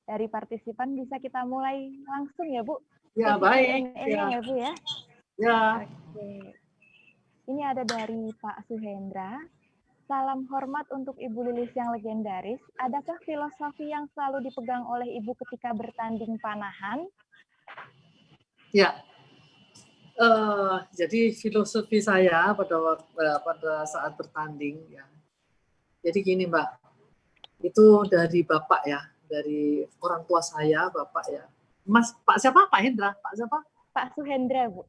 dari partisipan, bisa kita mulai langsung ya Bu? Ya baik. Ya Bu ya. Ya. Oke. Ini ada dari Pak Suhendra. Salam hormat untuk Ibu Lilis yang legendaris. Adakah filosofi yang selalu dipegang oleh Ibu ketika bertanding panahan? Ya, jadi filosofi saya pada saat bertanding ya. Jadi gini Mbak, itu dari Bapak ya, dari orang tua saya, Bapak ya. Pak siapa? Pak Hendra? Pak siapa? Pak Suhendra, Bu.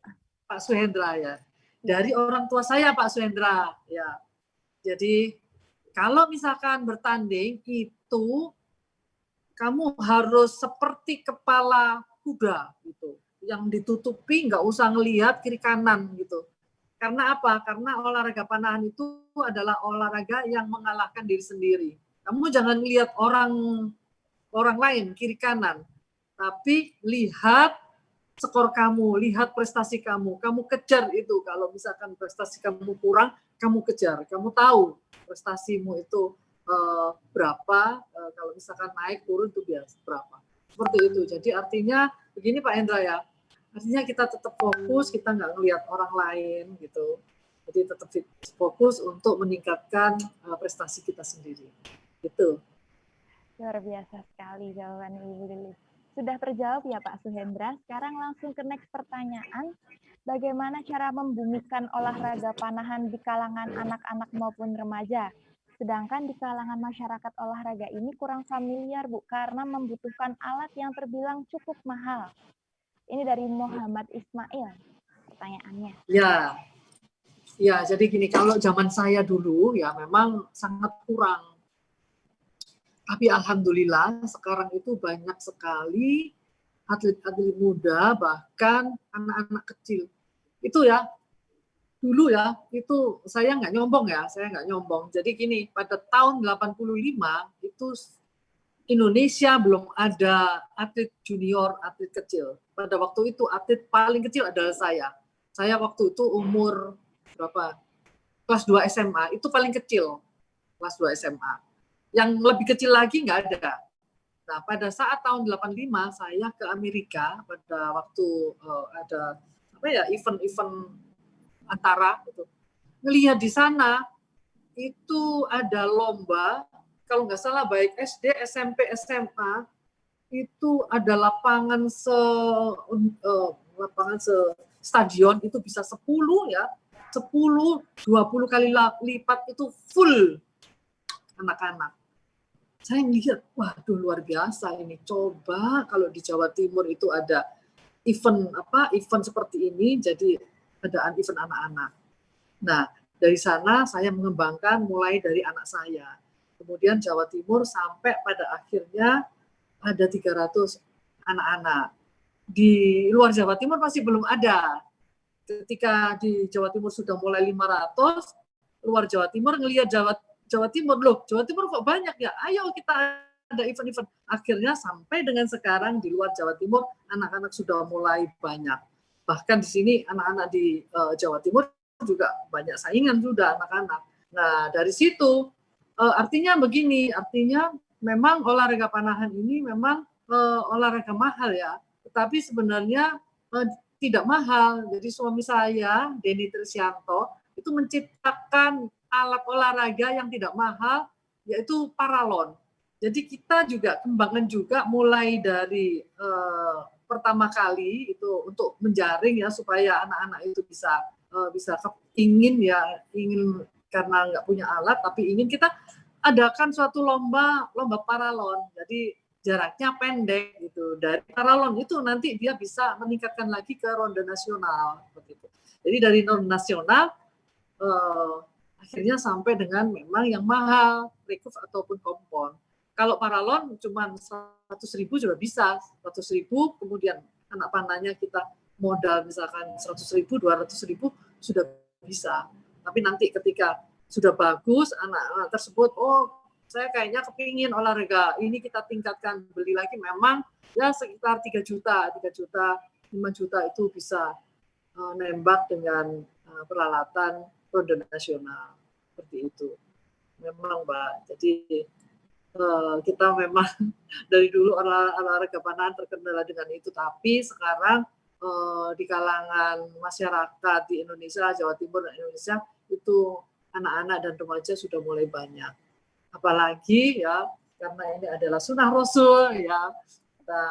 Pak Suhendra ya. Dari orang tua saya Pak Suhendra ya. Jadi kalau misalkan bertanding itu kamu harus seperti kepala kuda gitu, yang ditutupi nggak usah ngelihat kiri kanan gitu. Karena apa? Karena olahraga panahan itu adalah olahraga yang mengalahkan diri sendiri. Kamu jangan lihat orang lain kiri kanan, tapi lihat skor kamu, lihat prestasi kamu, kamu kejar itu. Kalau misalkan prestasi kamu kurang, kamu kejar, kamu tahu prestasimu itu berapa, kalau misalkan naik turun itu biasa berapa. Seperti itu. Jadi artinya begini Pak Hendra ya, artinya kita tetap fokus, kita nggak ngelihat orang lain gitu. Jadi tetap fokus untuk meningkatkan prestasi kita sendiri. Gitu. Luar biasa sekali jawaban Ibu Lilis. Sudah terjawab ya Pak Suhendra. Sekarang langsung ke next pertanyaan. Bagaimana cara membumikan olahraga panahan di kalangan anak-anak maupun remaja? Sedangkan di kalangan masyarakat olahraga ini kurang familiar, Bu, karena membutuhkan alat yang terbilang cukup mahal. Ini dari Muhammad Ismail pertanyaannya. Ya, ya, jadi gini, kalau zaman saya dulu ya memang sangat kurang. Tapi alhamdulillah sekarang itu banyak sekali atlet-atlet muda, bahkan anak-anak kecil. Itu ya, dulu ya, itu saya nggak nyombong ya, saya nggak nyombong. Jadi gini, pada tahun 85 itu Indonesia belum ada atlet junior, atlet kecil. Pada waktu itu atlet paling kecil adalah saya. Saya waktu itu umur berapa? Kelas 2 SMA, itu paling kecil. Kelas 2 SMA. Yang lebih kecil lagi nggak ada. Nah, pada saat tahun 85 saya ke Amerika pada waktu ada apa ya, event-event antara gitu. Ngelihat di sana itu ada lomba, kalau nggak salah baik SD, SMP, SMA itu ada lapangan stadion itu bisa 10 ya, 10 20 kali lipat itu full anak-anak. Saya melihat, waduh luar biasa ini. Coba kalau di Jawa Timur itu ada event seperti ini, jadi ada event anak-anak. Nah, dari sana saya mengembangkan mulai dari anak saya. Kemudian Jawa Timur sampai pada akhirnya ada 300 anak-anak. Di luar Jawa Timur masih belum ada. Ketika di Jawa Timur sudah mulai 500, luar Jawa Timur ngelihat Jawa Timur, loh Jawa Timur kok banyak ya, ayo kita ada event-event. Akhirnya sampai dengan sekarang di luar Jawa Timur anak-anak sudah mulai banyak. Bahkan di sini anak-anak di Jawa Timur juga banyak saingan sudah anak-anak. Nah dari situ artinya begini, artinya memang olahraga panahan ini memang olahraga mahal ya, tetapi sebenarnya tidak mahal. Jadi suami saya, Denny Trisyanto, itu menciptakan alat olahraga yang tidak mahal, yaitu paralon. Jadi kita juga kembangkan juga mulai dari pertama kali itu untuk menjaring ya supaya anak-anak itu bisa ingin karena nggak punya alat tapi ingin kita adakan suatu lomba paralon. Jadi jaraknya pendek gitu. Dari paralon itu nanti dia bisa meningkatkan lagi ke ronde nasional seperti itu. Jadi dari ronde nasional akhirnya sampai dengan memang yang mahal, recurve ataupun kompon. Kalau paralon cuma 100.000 sudah bisa, 100.000 kemudian anak panahnya kita modal misalkan 100.000, 200.000 sudah bisa. Tapi nanti ketika sudah bagus anak-anak tersebut, oh saya kayaknya kepingin olahraga ini kita tingkatkan, beli lagi memang ya sekitar 3 juta, 5 juta itu bisa nembak dengan peralatan ronde nasional seperti itu. Memang Mbak, jadi kita memang dari dulu olahraga panahan terkendala dengan itu, tapi sekarang di kalangan masyarakat di Indonesia, Jawa Timur dan Indonesia itu anak-anak dan remaja sudah mulai banyak. Apalagi ya karena ini adalah sunnah Rasul ya, kita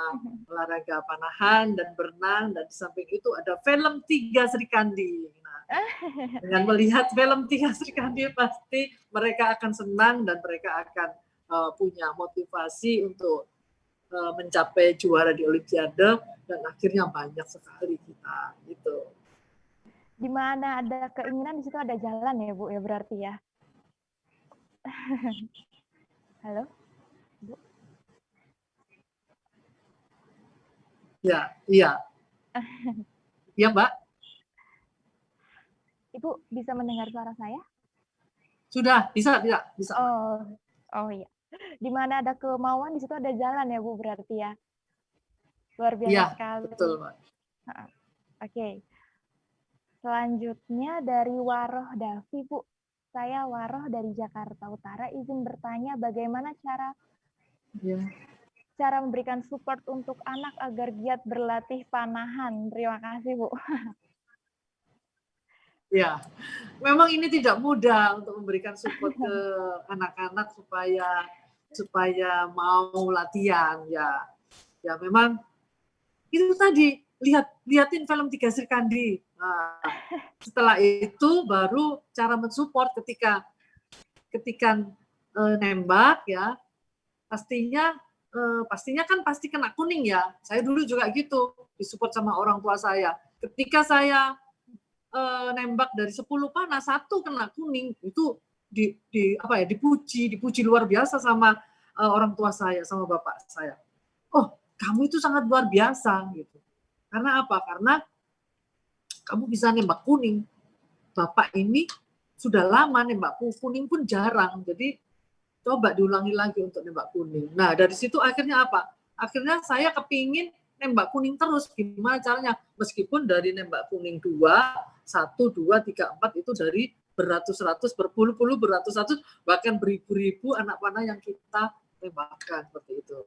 olahraga panahan dan berenang, dan di samping itu ada film Tiga Sri Kandi. Nah, dengan melihat film Tiga Sri Kandi pasti mereka akan senang dan mereka akan punya motivasi untuk mencapai juara di Olimpiade, dan akhirnya banyak sekali kita gitu. Di mana ada keinginan di situ ada jalan ya Bu ya berarti ya. Halo, Bu. Ya, iya. Iya, Mbak. Ibu bisa mendengar suara saya? Sudah, bisa. Oh iya. Di mana ada kemauan di situ ada jalan ya Bu berarti ya. Luar biasa Iya, sekali. betul, Mbak. Oke. Selanjutnya dari Waroh Davi, Bu. Saya Waroh dari Jakarta Utara, izin bertanya bagaimana cara memberikan support untuk anak agar giat berlatih panahan. Terima kasih, Bu. Ya, memang ini tidak mudah untuk memberikan support ke anak-anak supaya mau latihan ya. Ya memang itu tadi lihatin film Tiga Sri Kandi. Nah, setelah itu baru cara mensupport ketika nembak ya, pastinya kan pasti kena kuning ya. Saya dulu juga gitu, disupport sama orang tua saya. Ketika saya nembak dari 10 panah, 1 kena kuning, itu dipuji luar biasa sama orang tua saya, sama bapak saya. Oh, kamu itu sangat luar biasa gitu. Karena apa? Karena kamu bisa nembak kuning. Bapak ini sudah lama nembak kuning pun jarang. Jadi coba diulangi lagi untuk nembak kuning. Nah, dari situ akhirnya apa? Akhirnya saya kepingin nembak kuning terus. Gimana caranya? Meskipun dari nembak kuning 2, 1, 2, 3, 4 itu dari beratus-ratus, berpuluh-puluh, beratus-ratus, bahkan beribu-ribu anak panah yang kita tembakkan seperti itu.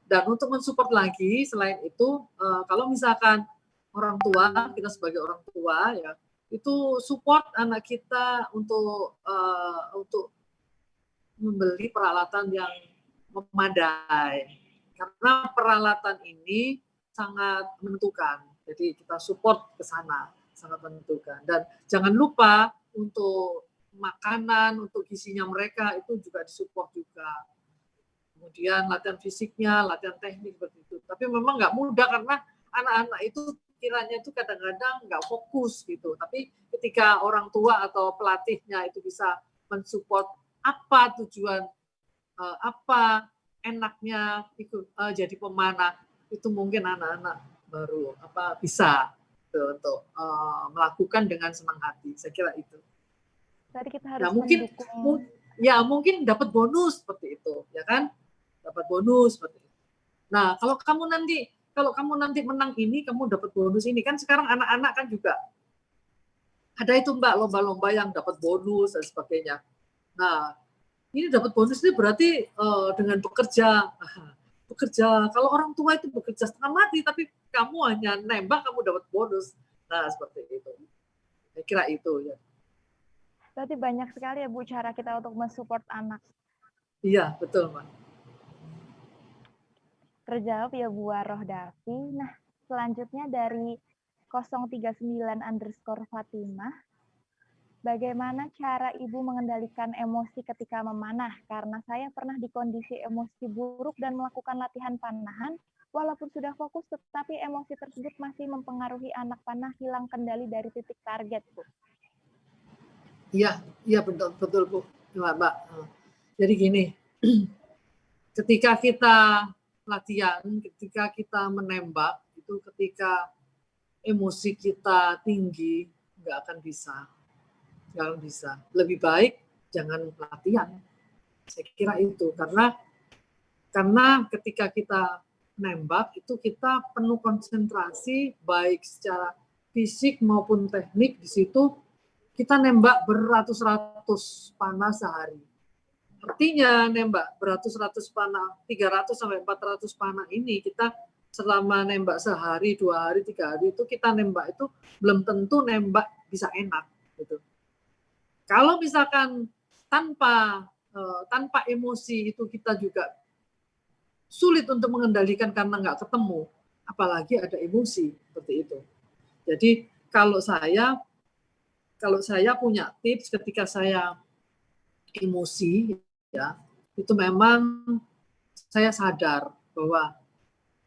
Dan untuk mensupport lagi, selain itu, kalau misalkan orang tua, kita sebagai orang tua ya, itu support anak kita untuk membeli peralatan yang memadai. Karena peralatan ini sangat menentukan. Jadi kita support ke sana, sangat menentukan. Dan jangan lupa untuk makanan, untuk gizinya mereka itu juga disupport juga. Kemudian latihan fisiknya, latihan teknik seperti itu. Tapi memang nggak mudah karena anak-anak itu kiranya itu kadang-kadang nggak fokus gitu. Tapi ketika orang tua atau pelatihnya itu bisa mensupport apa tujuan, apa enaknya ikut jadi pemanah, itu mungkin anak-anak baru bisa untuk melakukan dengan senang hati. Saya kira itu. Tadi kita Ya harus mungkin dapat bonus seperti itu, ya kan? Dapat bonus seperti itu. Nah, kalau kamu nanti menang ini, kamu dapat bonus ini. Kan sekarang anak-anak kan juga ada itu Mbak, lomba-lomba yang dapat bonus dan sebagainya. Nah, ini dapat bonus ini berarti dengan bekerja. Kalau orang tua itu bekerja setengah mati, tapi kamu hanya nembak, kamu dapat bonus. Nah, seperti itu. Saya kira itu ya. Berarti banyak sekali ya Bu cara kita untuk mensupport anak. Iya, betul Mbak. Terjawab ya Bu Waroh Davi. Nah, selanjutnya dari 039_Fatimah. Bagaimana cara Ibu mengendalikan emosi ketika memanah? Karena saya pernah di kondisi emosi buruk dan melakukan latihan panahan, walaupun sudah fokus, tetapi emosi tersebut masih mempengaruhi anak panah hilang kendali dari titik target, Bu. Iya betul Bu, Mbak. Jadi gini, ketika kita latihan, ketika kita menembak, itu ketika emosi kita tinggi, nggak akan bisa. Lebih baik jangan latihan. Saya kira itu karena ketika kita nembak itu kita penuh konsentrasi baik secara fisik maupun teknik. Di situ kita nembak beratus-ratus panah sehari. Artinya nembak beratus-ratus panah, 300 sampai 400 panah ini kita selama nembak sehari, 2 hari, 3 hari itu kita nembak itu belum tentu nembak bisa enak gitu. Kalau misalkan tanpa emosi itu kita juga sulit untuk mengendalikan karena nggak ketemu, apalagi ada emosi seperti itu. Jadi kalau saya punya tips ketika saya emosi, ya, itu memang saya sadar bahwa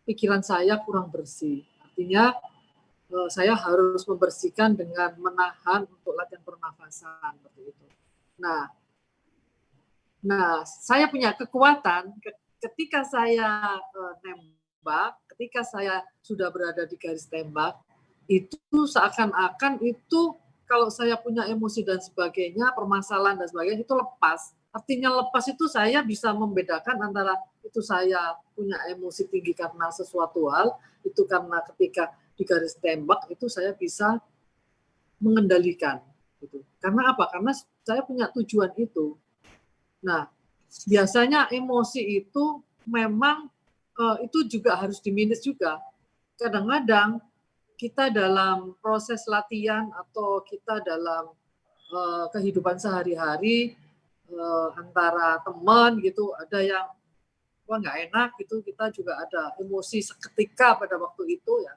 pikiran saya kurang bersih. Artinya saya harus membersihkan dengan menahan untuk latihan pernafasan seperti itu. Nah, saya punya kekuatan ketika saya nembak, ketika saya sudah berada di garis tembak, itu seakan-akan itu kalau saya punya emosi dan sebagainya, permasalahan dan sebagainya itu lepas. Artinya lepas itu saya bisa membedakan antara itu saya punya emosi tinggi karena sesuatu hal, itu karena ketika di garis tembak itu saya bisa mengendalikan. Gitu. Karena apa? Karena saya punya tujuan itu. Nah, biasanya emosi itu memang itu juga harus dimanage juga. Kadang-kadang kita dalam proses latihan atau kita dalam kehidupan sehari-hari antara teman gitu, ada yang wah nggak enak gitu, kita juga ada emosi seketika pada waktu itu ya.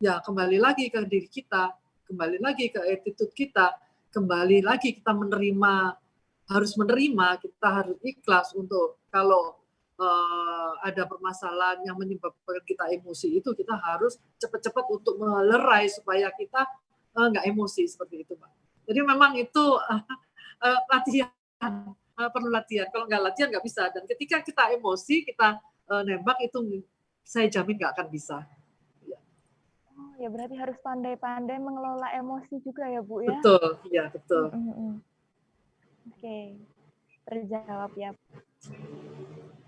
Ya kembali lagi ke diri kita, kembali lagi ke attitude kita, kembali lagi kita harus menerima, kita harus ikhlas untuk kalau ada permasalahan yang menyebabkan kita emosi itu, kita harus cepat-cepat untuk melerai supaya kita nggak emosi seperti itu, Pak. Jadi memang itu latihan, perlu latihan. Kalau nggak latihan nggak bisa. Dan ketika kita emosi, kita nembak itu saya jamin nggak akan bisa. Oh, ya berarti harus pandai-pandai mengelola emosi juga ya, Bu ya? Betul, ya betul. Oke, terjawab ya,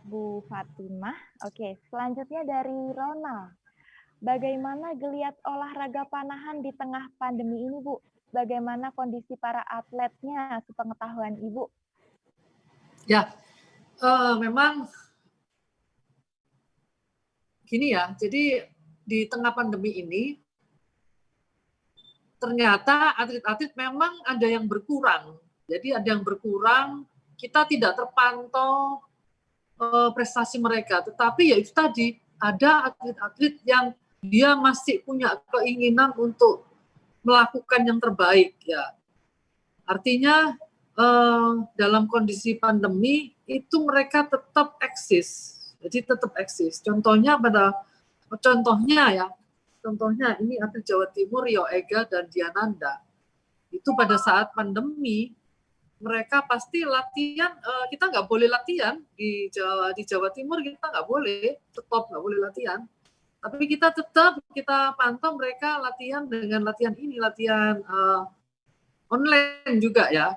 Bu Fatimah. Oke, selanjutnya dari Ronald. Bagaimana geliat olahraga panahan di tengah pandemi ini, Bu? Bagaimana kondisi para atletnya, sepengetahuan Ibu? Ya, memang gini ya, jadi di tengah pandemi ini ternyata atlet-atlet memang ada yang berkurang. Jadi ada yang berkurang, kita tidak terpantau prestasi mereka. Tetapi ya itu tadi, ada atlet-atlet yang dia masih punya keinginan untuk melakukan yang terbaik ya. Artinya dalam kondisi pandemi itu mereka tetap eksis. Jadi tetap eksis. Contohnya ini atlet Jawa Timur Rio Ega dan Diananda. Itu pada saat pandemi mereka pasti latihan, kita nggak boleh latihan di Jawa Timur, kita nggak boleh, tetap nggak boleh latihan. Tapi kita pantau mereka latihan dengan latihan online juga ya.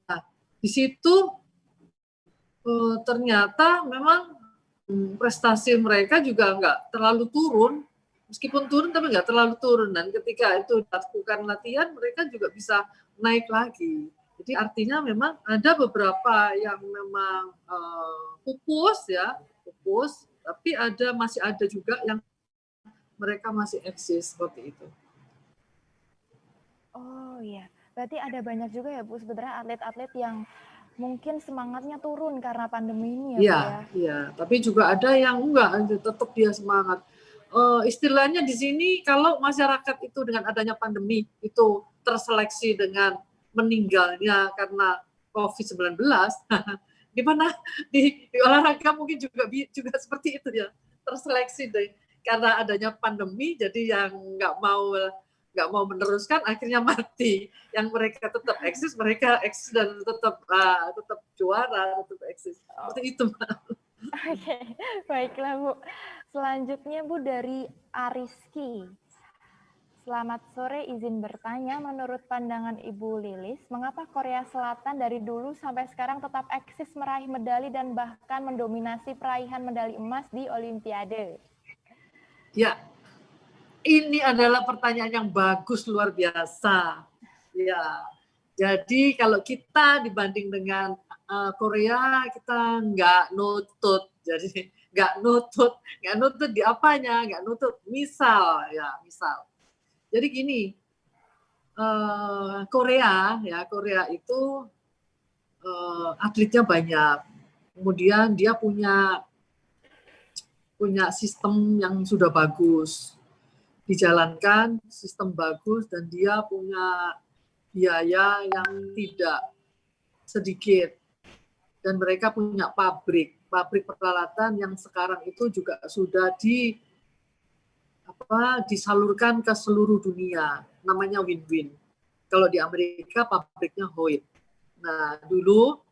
Nah, di situ ternyata memang prestasi mereka juga nggak terlalu turun, meskipun turun tapi nggak terlalu turun, dan ketika itu dilakukan latihan mereka juga bisa naik lagi. Jadi artinya memang ada beberapa yang memang pupus, tapi masih ada juga yang mereka masih eksis seperti itu. Oh iya, berarti ada banyak juga ya Bu sebenarnya atlet-atlet yang mungkin semangatnya turun karena pandemi ini ya Bu ya? Iya, tapi juga ada yang enggak, tetap dia semangat. Istilahnya di sini kalau masyarakat itu dengan adanya pandemi itu terseleksi dengan meninggalnya karena COVID-19, di mana di olahraga mungkin juga seperti itu ya, terseleksi karena adanya pandemi, jadi yang nggak mau meneruskan akhirnya mati. Yang mereka tetap eksis dan tetap juara, tetap eksis. Seperti itu, Mbak. Oke, baiklah Bu. Selanjutnya Bu dari Ariski. Selamat sore, izin bertanya, menurut pandangan Ibu Lilis, mengapa Korea Selatan dari dulu sampai sekarang tetap eksis meraih medali dan bahkan mendominasi peraihan medali emas di Olimpiade? Ya, ini adalah pertanyaan yang bagus, luar biasa. Ya, jadi kalau kita dibanding dengan Korea, kita nggak nutut. Jadi nggak nutut di apanya, nggak nutut. Misal. Jadi gini, Korea ya, Korea itu atletnya banyak. Kemudian dia punya sistem yang sudah bagus, dijalankan sistem bagus, dan dia punya biaya yang tidak sedikit, dan mereka punya pabrik peralatan yang sekarang itu juga sudah disalurkan ke seluruh dunia, namanya Win-Win. Kalau di Amerika pabriknya Hoyt. Nah dulu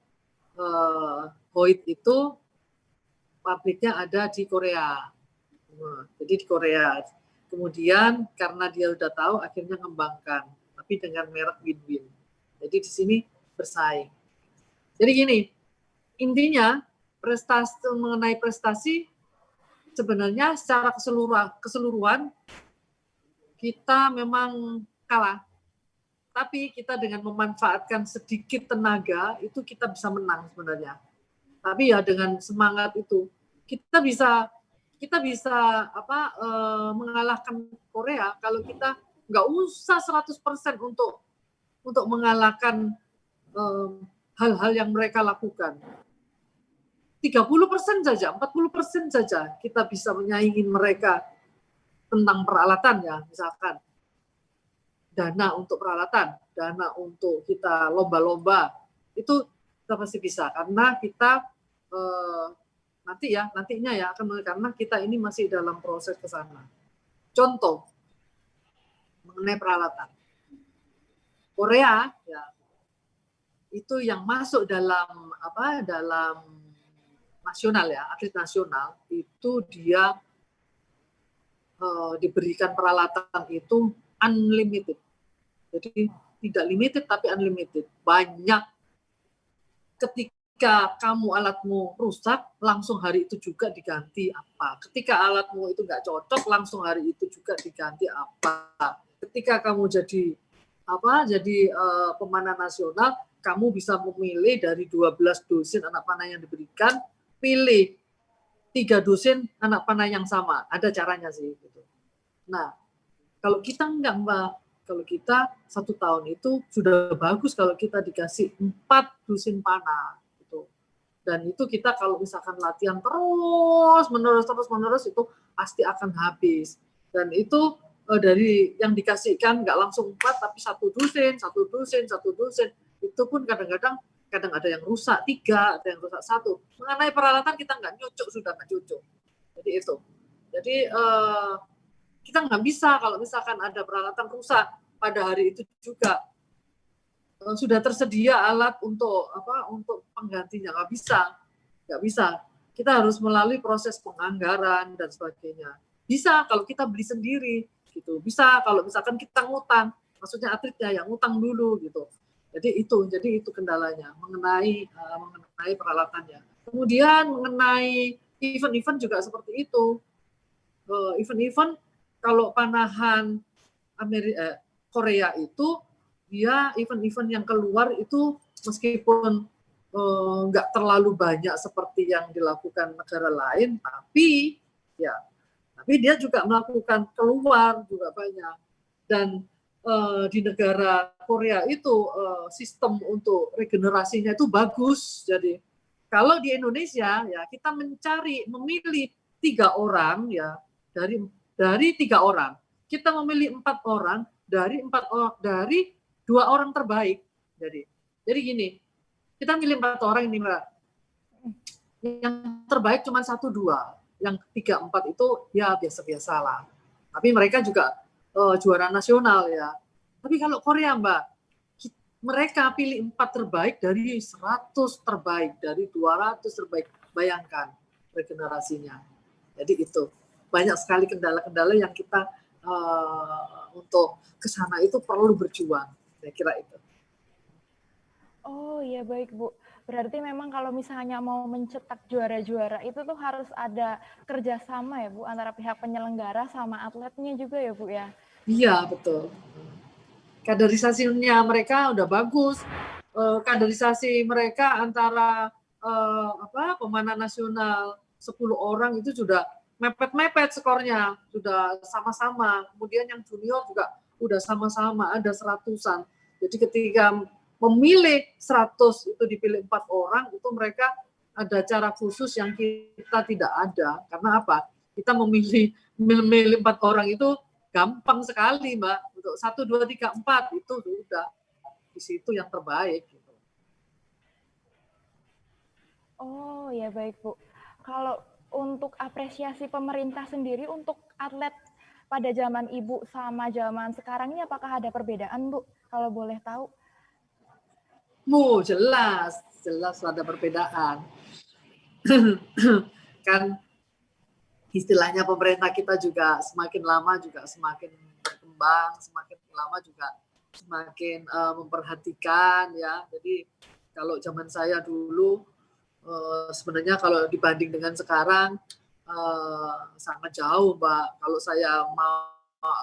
Hoyt itu pabriknya ada di Korea. Jadi di Korea. Kemudian karena dia udah tahu, akhirnya ngembangkan, tapi dengan merek Win-Win. Jadi di sini bersaing. Jadi gini, intinya mengenai prestasi sebenarnya secara keseluruhan kita memang kalah. Tapi kita dengan memanfaatkan sedikit tenaga itu kita bisa menang sebenarnya. Tapi ya dengan semangat itu kita bisa mengalahkan Korea kalau kita nggak usah 100% untuk mengalahkan hal-hal yang mereka lakukan. 30% saja, 40% saja kita bisa menyaingi mereka tentang peralatan ya, misalkan dana untuk peralatan, dana untuk kita lomba-lomba, itu kita pasti bisa karena kita nantinya ya akan, karena kita ini masih dalam proses ke sana. Contoh mengenai peralatan, Korea ya itu yang masuk dalam nasional ya, atlet nasional itu dia diberikan peralatan itu unlimited. Jadi tidak limited tapi unlimited. Banyak. Ketika kamu alatmu rusak, langsung hari itu juga diganti apa. Ketika alatmu itu nggak cocok, langsung hari itu juga diganti apa. Ketika kamu jadi pemanah nasional, kamu bisa memilih dari 12 dosen anak panah yang diberikan, pilih 3 dosen anak panah yang sama. Ada caranya sih. Gitu. Nah, kalau kita enggak, Mbak. Kalau kita 1 tahun itu sudah bagus kalau kita dikasih 4 dosen panah. Gitu. Dan itu kita kalau misalkan latihan terus menerus itu pasti akan habis. Dan itu dari yang dikasihkan nggak langsung 4 tapi 1 dosen. Itu pun kadang ada yang rusak 3, ada yang rusak 1. Mengenai peralatan kita nggak cocok. Jadi itu. Jadi kita nggak bisa kalau misalkan ada peralatan rusak pada hari itu juga sudah tersedia alat untuk penggantinya, nggak bisa. Kita harus melalui proses penganggaran dan sebagainya. Bisa kalau kita beli sendiri gitu, bisa kalau misalkan kita ngutang, maksudnya atletnya yang ngutang dulu gitu. Jadi itu kendalanya mengenai peralatannya. Kemudian mengenai event-event juga seperti itu. Event-event kalau panahan Korea itu dia event-event yang keluar itu meskipun nggak terlalu banyak seperti yang dilakukan negara lain, tapi dia juga melakukan keluar juga banyak. Dan di negara Korea itu sistem untuk regenerasinya itu bagus. Jadi kalau di Indonesia ya kita memilih 3 orang ya dari 3 orang, kita memilih 4 orang dari 2 orang terbaik. Jadi gini, kita milih 4 orang ini, Mbak. Yang terbaik cuma 1-2, yang 3-4 itu ya biasa-biasa lah. Tapi mereka juga juara nasional ya. Tapi kalau Korea, Mbak, mereka pilih 4 terbaik dari 100 terbaik, dari 200 terbaik. Bayangkan regenerasinya. Jadi itu banyak sekali kendala-kendala yang kita untuk ke sana itu perlu berjuang. Saya kira itu. Oh iya, baik Bu. Berarti memang kalau misalnya mau mencetak juara-juara itu tuh harus ada kerjasama ya Bu, antara pihak penyelenggara sama atletnya juga ya Bu ya? Iya, betul. Kaderisasinya mereka udah bagus. Kaderisasi mereka antara pemanah nasional 10 orang itu sudah mepet-mepet skornya, sudah sama-sama. Kemudian yang junior juga udah sama-sama ada seratusan. Jadi ketika memilih 100 itu dipilih 4 orang, itu mereka ada cara khusus yang kita tidak ada. Karena apa? Kita memilih 4 orang itu gampang sekali, Mbak. Untuk 1, 2, 3, 4 itu sudah di situ yang terbaik. Gitu. Oh ya baik Bu. Kalau untuk apresiasi pemerintah sendiri untuk atlet pada zaman Ibu sama zaman sekarang ini apakah ada perbedaan Bu? Kalau boleh tahu? Jelas ada perbedaan. Kan istilahnya pemerintah kita juga semakin lama juga semakin berkembang, semakin lama juga semakin memperhatikan ya. Jadi kalau zaman saya dulu sebenarnya kalau dibanding dengan sekarang sangat jauh, Mbak.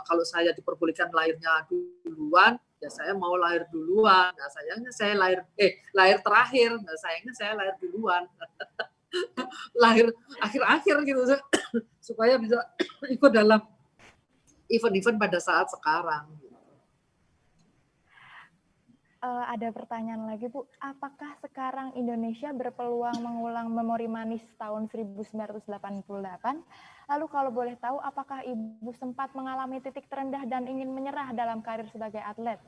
Kalau saya diperbolehkan lahirnya duluan, ya saya mau lahir duluan. Nah, sayangnya saya lahir terakhir. Nah, sayangnya saya lahir duluan. Lahir akhir-akhir gitu supaya bisa ikut dalam event-event pada saat sekarang. Ada pertanyaan lagi Bu, apakah sekarang Indonesia berpeluang mengulang memori manis tahun 1988? Lalu kalau boleh tahu, apakah Ibu sempat mengalami titik terendah dan ingin menyerah dalam karir sebagai atlet?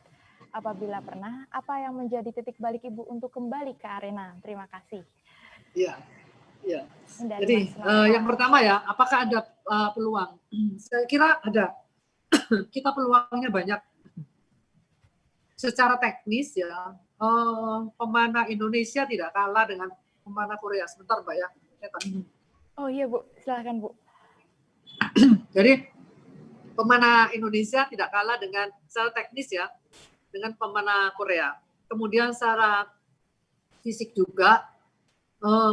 Apabila pernah, apa yang menjadi titik balik Ibu untuk kembali ke arena? Terima kasih. Iya. Jadi yang pertama ya, apakah ada peluang? Saya kira ada. Kita peluangnya banyak. Secara teknis ya, pemanah Indonesia tidak kalah dengan pemanah Korea. Sebentar Mbak ya. Oh iya Bu, silakan Bu. Jadi pemanah Indonesia tidak kalah dengan secara teknis ya, dengan pemanah Korea. Kemudian secara fisik juga,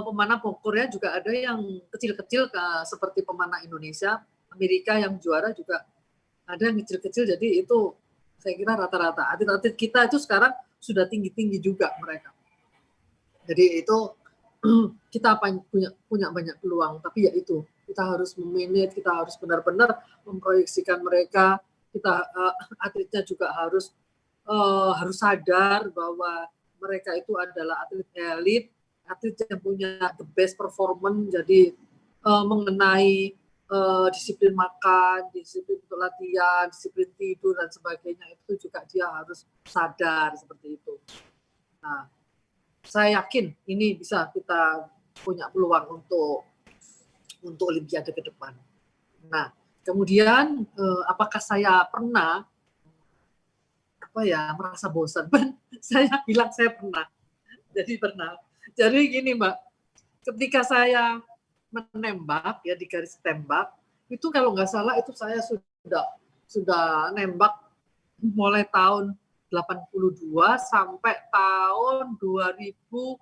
pemanah Korea juga ada yang kecil-kecil seperti pemanah Indonesia. Amerika yang juara juga ada yang kecil-kecil, jadi itu saya kira rata-rata atlet-atlet kita itu sekarang sudah tinggi-tinggi juga mereka. Jadi itu kita punya banyak peluang, tapi ya itu kita harus memanage, kita harus benar-benar memproyeksikan mereka. Kita atletnya juga harus sadar bahwa mereka itu adalah atlet elit, atlet yang punya the best performance. Jadi mengenai disiplin makan, disiplin untuk latihan, disiplin tidur dan sebagainya itu juga dia harus sadar seperti itu. Nah, saya yakin ini bisa kita punya peluang untuk Olimpiade ke depan. Nah, kemudian apakah saya pernah merasa bosan? Saya bilang saya pernah. Jadi pernah. Jadi gini Mbak, ketika saya menembak ya di garis tembak itu kalau nggak salah itu saya sudah nembak mulai tahun 82 sampai tahun 2018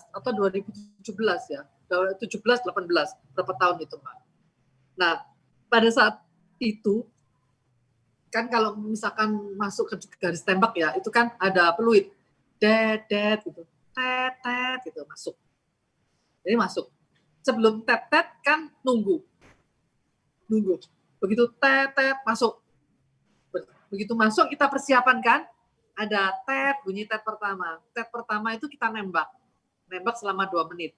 atau 2017 ya, 17 18 berapa tahun itu Mbak. Nah pada saat itu kan kalau misalkan masuk ke garis tembak ya itu kan ada peluit det gitu, tet gitu masuk. Jadi masuk. Sebelum tet kan nunggu. Begitu tet masuk. Begitu masuk kita persiapan kan. Ada bunyi tet pertama. Tet pertama itu kita nembak. Nembak selama 2 menit.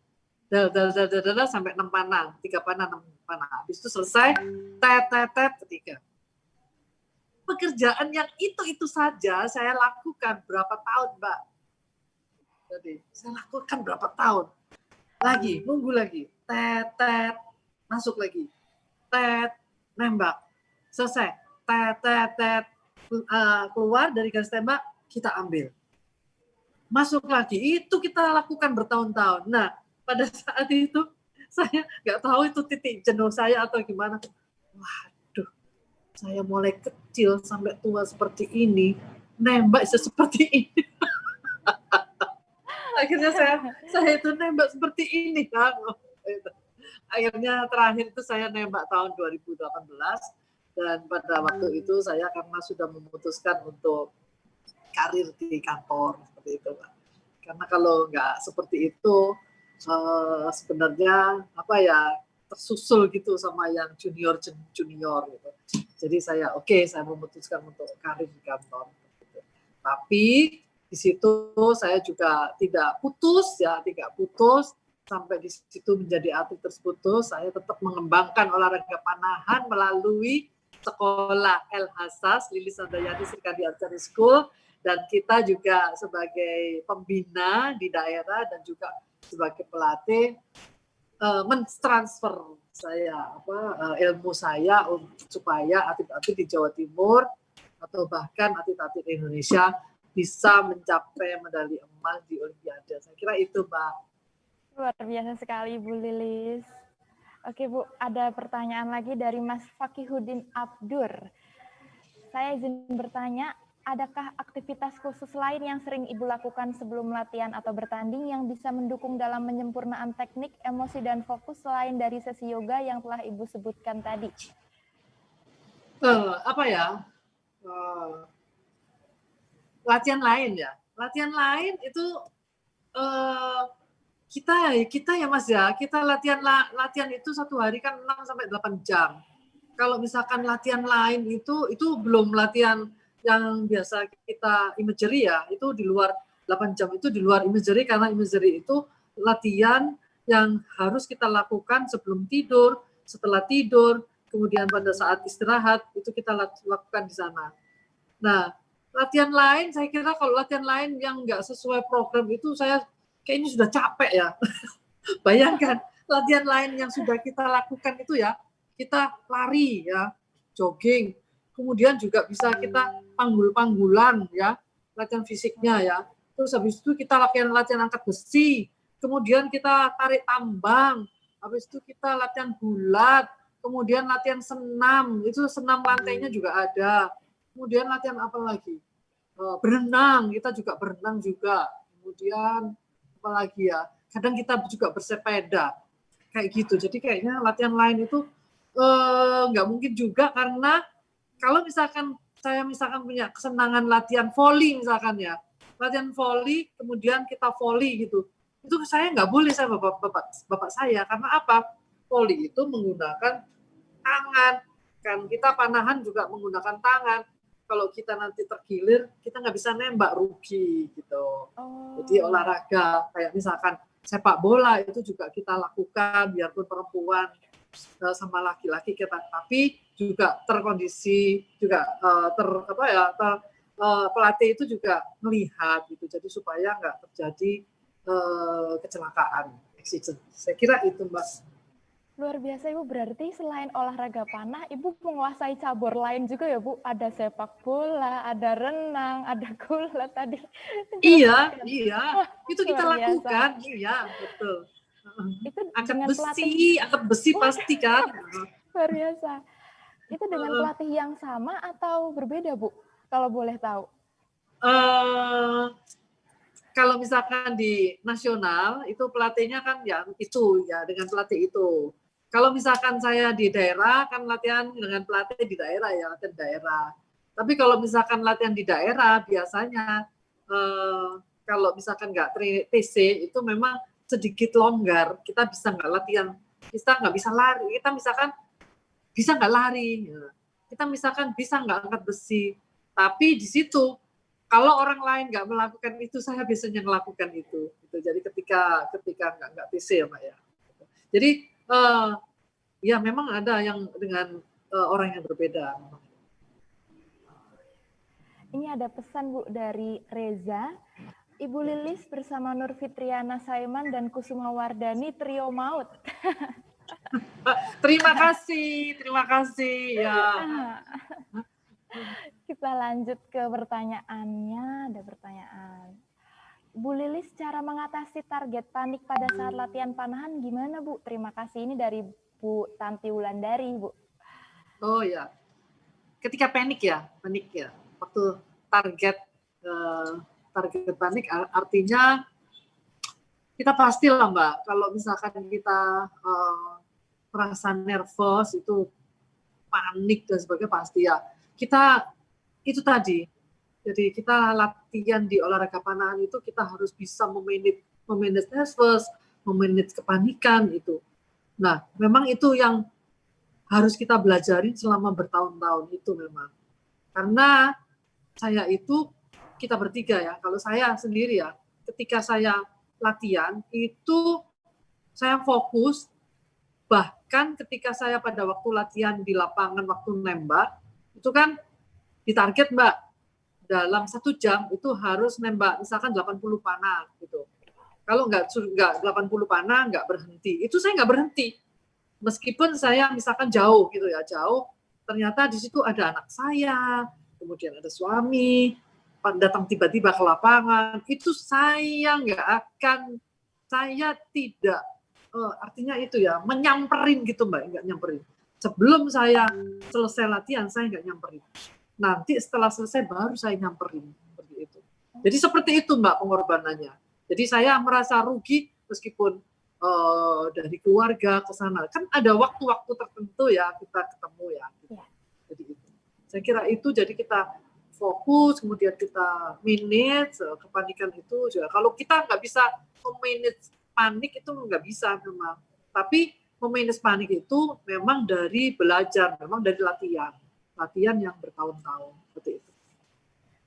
Sampai 6 panah, 3 panah, 6 panah. Habis itu selesai, tet ketiga. Pekerjaan yang itu saja saya lakukan berapa tahun, Mbak. Jadi saya lakukan berapa tahun. Lagi, nunggu lagi, tet, masuk lagi, tet, nembak, selesai, tet, keluar dari garis tembak, kita ambil, masuk lagi, itu kita lakukan bertahun-tahun. Nah, pada saat itu saya nggak tahu itu titik jenuh saya atau gimana. Waduh, saya mulai kecil sampai tua seperti ini, nembak seperti ini. Akhirnya saya itu nembak seperti ini kan. Akhirnya terakhir itu saya nembak tahun 2018 dan pada waktu itu saya karena sudah memutuskan untuk karir di kantor seperti itu Pak. Karena kalau nggak seperti itu sebenarnya tersusul gitu sama yang junior gitu. Jadi saya saya memutuskan untuk karir di kantor. Tapi di situ saya juga tidak putus sampai di situ menjadi atlet tersebut. Saya tetap mengembangkan olahraga panahan melalui sekolah LHSAS Lilis Handayani Srikandi Archery School, dan kita juga sebagai pembina di daerah dan juga sebagai pelatih mentransfer ilmu saya supaya atlet-atlet di Jawa Timur atau bahkan atlet-atlet Indonesia bisa mencapai medali emas di Olimpiade. Saya kira itu, Mbak. Luar biasa sekali, Bu Lilis. Oke, Bu, ada pertanyaan lagi dari Mas Fakihudin Abdur. Saya izin bertanya, adakah aktivitas khusus lain yang sering Ibu lakukan sebelum latihan atau bertanding yang bisa mendukung dalam penyempurnaan teknik, emosi, dan fokus selain dari sesi yoga yang telah Ibu sebutkan tadi? Latihan lain ya. Latihan lain itu kita ya Mas ya, kita latihan itu satu hari kan 6 sampai 8 jam. Kalau misalkan latihan lain itu belum latihan yang biasa kita imagery ya, itu di luar 8 jam itu di luar imagery, karena imagery itu latihan yang harus kita lakukan sebelum tidur, setelah tidur, kemudian pada saat istirahat itu kita lakukan di sana. Nah, latihan lain saya kira kalau latihan lain yang nggak sesuai program itu saya kayaknya sudah capek ya. Bayangkan latihan lain yang sudah kita lakukan itu ya, kita lari ya, jogging, kemudian juga bisa kita panggul-panggulan ya, latihan fisiknya ya. Terus habis itu kita latihan angkat besi, kemudian kita tarik tambang, habis itu kita latihan bulat, kemudian latihan senam, itu senam lantainya juga ada. Kemudian latihan apa lagi? Berenang, kita juga berenang juga. Kemudian apa lagi ya? Kadang kita juga bersepeda kayak gitu. Jadi kayaknya latihan lain itu nggak mungkin juga, karena kalau misalkan saya punya kesenangan latihan volley misalkan ya, latihan volley kemudian kita volley gitu, itu saya nggak boleh, saya bapak saya, karena apa? Volley itu menggunakan tangan, kan kita panahan juga menggunakan tangan. Kalau kita nanti tergilir, kita nggak bisa nembak, rugi gitu. Jadi olahraga kayak misalkan sepak bola itu juga kita lakukan, biarpun perempuan sama laki-laki kita, tapi juga terkondisi juga pelatih itu juga melihat gitu, jadi supaya nggak terjadi kecelakaan, accident. Saya kira itu, Mas. Luar biasa, Ibu. Berarti selain olahraga panah, Ibu menguasai cabur lain juga ya, Bu? Ada sepak bola, ada renang, ada gulat tadi. Iya. Wah, Itu kita lakukan. Iya, betul. Itu angkat besi pasti kan. Luar biasa. Itu dengan pelatih yang sama atau berbeda, Bu? Kalau boleh tahu. Kalau misalkan di nasional itu pelatihnya kan ya itu ya, dengan pelatih itu. Kalau misalkan saya di daerah kan latihan dengan pelatih di daerah ya, latihan daerah. Tapi kalau misalkan latihan di daerah biasanya kalau misalkan nggak TC itu memang sedikit longgar, kita bisa nggak latihan, kita nggak bisa lari, kita misalkan bisa nggak lari, kita misalkan bisa nggak angkat besi, tapi di situ kalau orang lain nggak melakukan itu, saya biasanya melakukan itu. Jadi ketika nggak TC ya, Mbak ya. Jadi ya memang ada yang dengan orang yang berbeda. Ini ada pesan, Bu, dari Reza. Ibu Lilis bersama Nur Fitriana Saiman dan Kusuma Wardani trio maut. Terima kasih ya. Kita lanjut ke pertanyaannya. Ada pertanyaan. Bu Lilis, cara mengatasi target panik pada saat latihan panahan gimana, Bu? Terima kasih. Ini dari Bu Tanti Wulandari, Bu. Oh ya, ketika panik ya, waktu target panik artinya kita pastilah, Mbak, kalau misalkan kita merasa nervous, itu panik dan sebagainya, pasti ya. Kita itu tadi, jadi kita latihan di olahraga panahan itu kita harus bisa memanage nervous, memanage kepanikan itu. Nah, memang itu yang harus kita belajarin selama bertahun-tahun itu memang. Karena saya itu, kita bertiga ya, kalau saya sendiri ya, ketika saya latihan itu saya fokus, bahkan ketika saya pada waktu latihan di lapangan, waktu nembak, itu kan ditarget Mbak, dalam 1 jam itu harus nembak misalkan 80 panah gitu. Kalau nggak 80 panah nggak berhenti. Itu saya nggak berhenti. Meskipun saya misalkan jauh gitu ya, jauh, ternyata di situ ada anak saya, kemudian ada suami, datang tiba-tiba ke lapangan, itu saya nggak akan, saya tidak, artinya itu ya, menyamperin gitu Mbak, nggak nyamperin. Sebelum saya selesai latihan, saya nggak nyamperin. Nanti setelah selesai baru saya nyamperin, seperti itu. Jadi seperti itu Mbak pengorbanannya. Jadi saya merasa rugi meskipun dari keluarga ke sana. Kan ada waktu-waktu tertentu ya kita ketemu ya. Gitu. Jadi itu. Saya kira itu, jadi kita fokus, kemudian kita manage kepanikan itu juga. Kalau kita nggak bisa memanage panik itu nggak bisa memang. Tapi memanage panik itu memang dari belajar, memang dari latihan. Latihan yang bertahun-tahun seperti itu.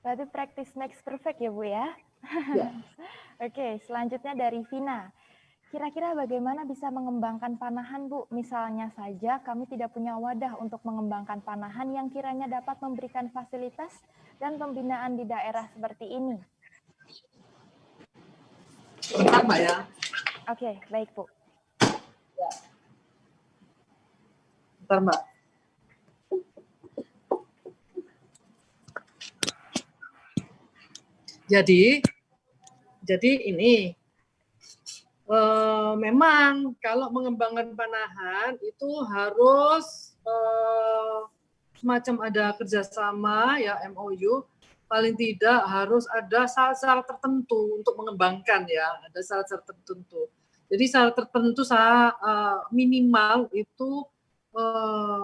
Berarti practice makes perfect ya Bu ya? Ya. Oke, selanjutnya dari Vina. Kira-kira bagaimana bisa mengembangkan panahan, Bu? Misalnya saja kami tidak punya wadah untuk mengembangkan panahan yang kiranya dapat memberikan fasilitas dan pembinaan di daerah seperti ini. Bentar, Mbak ya. Oke, baik, Bu. Ya. Bentar, Mbak. Jadi ini, memang kalau mengembangkan panahan itu harus semacam ada kerjasama ya, MOU, paling tidak harus ada syarat-syarat tertentu untuk mengembangkan ya, ada syarat-syarat tertentu. Jadi syarat tertentu minimal itu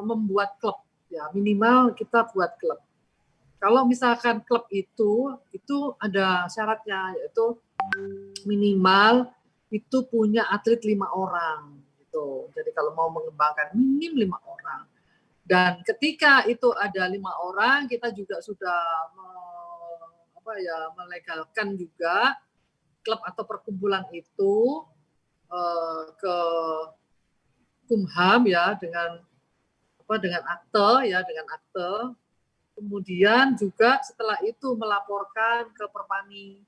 membuat klub ya, minimal kita buat klub. Kalau misalkan klub itu ada syaratnya, yaitu minimal itu punya atlet 5 orang gitu. Jadi kalau mau mengembangkan minim 5 orang. Dan ketika itu ada 5 orang, kita juga sudah melegalkan juga klub atau perkumpulan itu ke Kumham ya, dengan akte. Kemudian juga setelah itu melaporkan ke Perpani.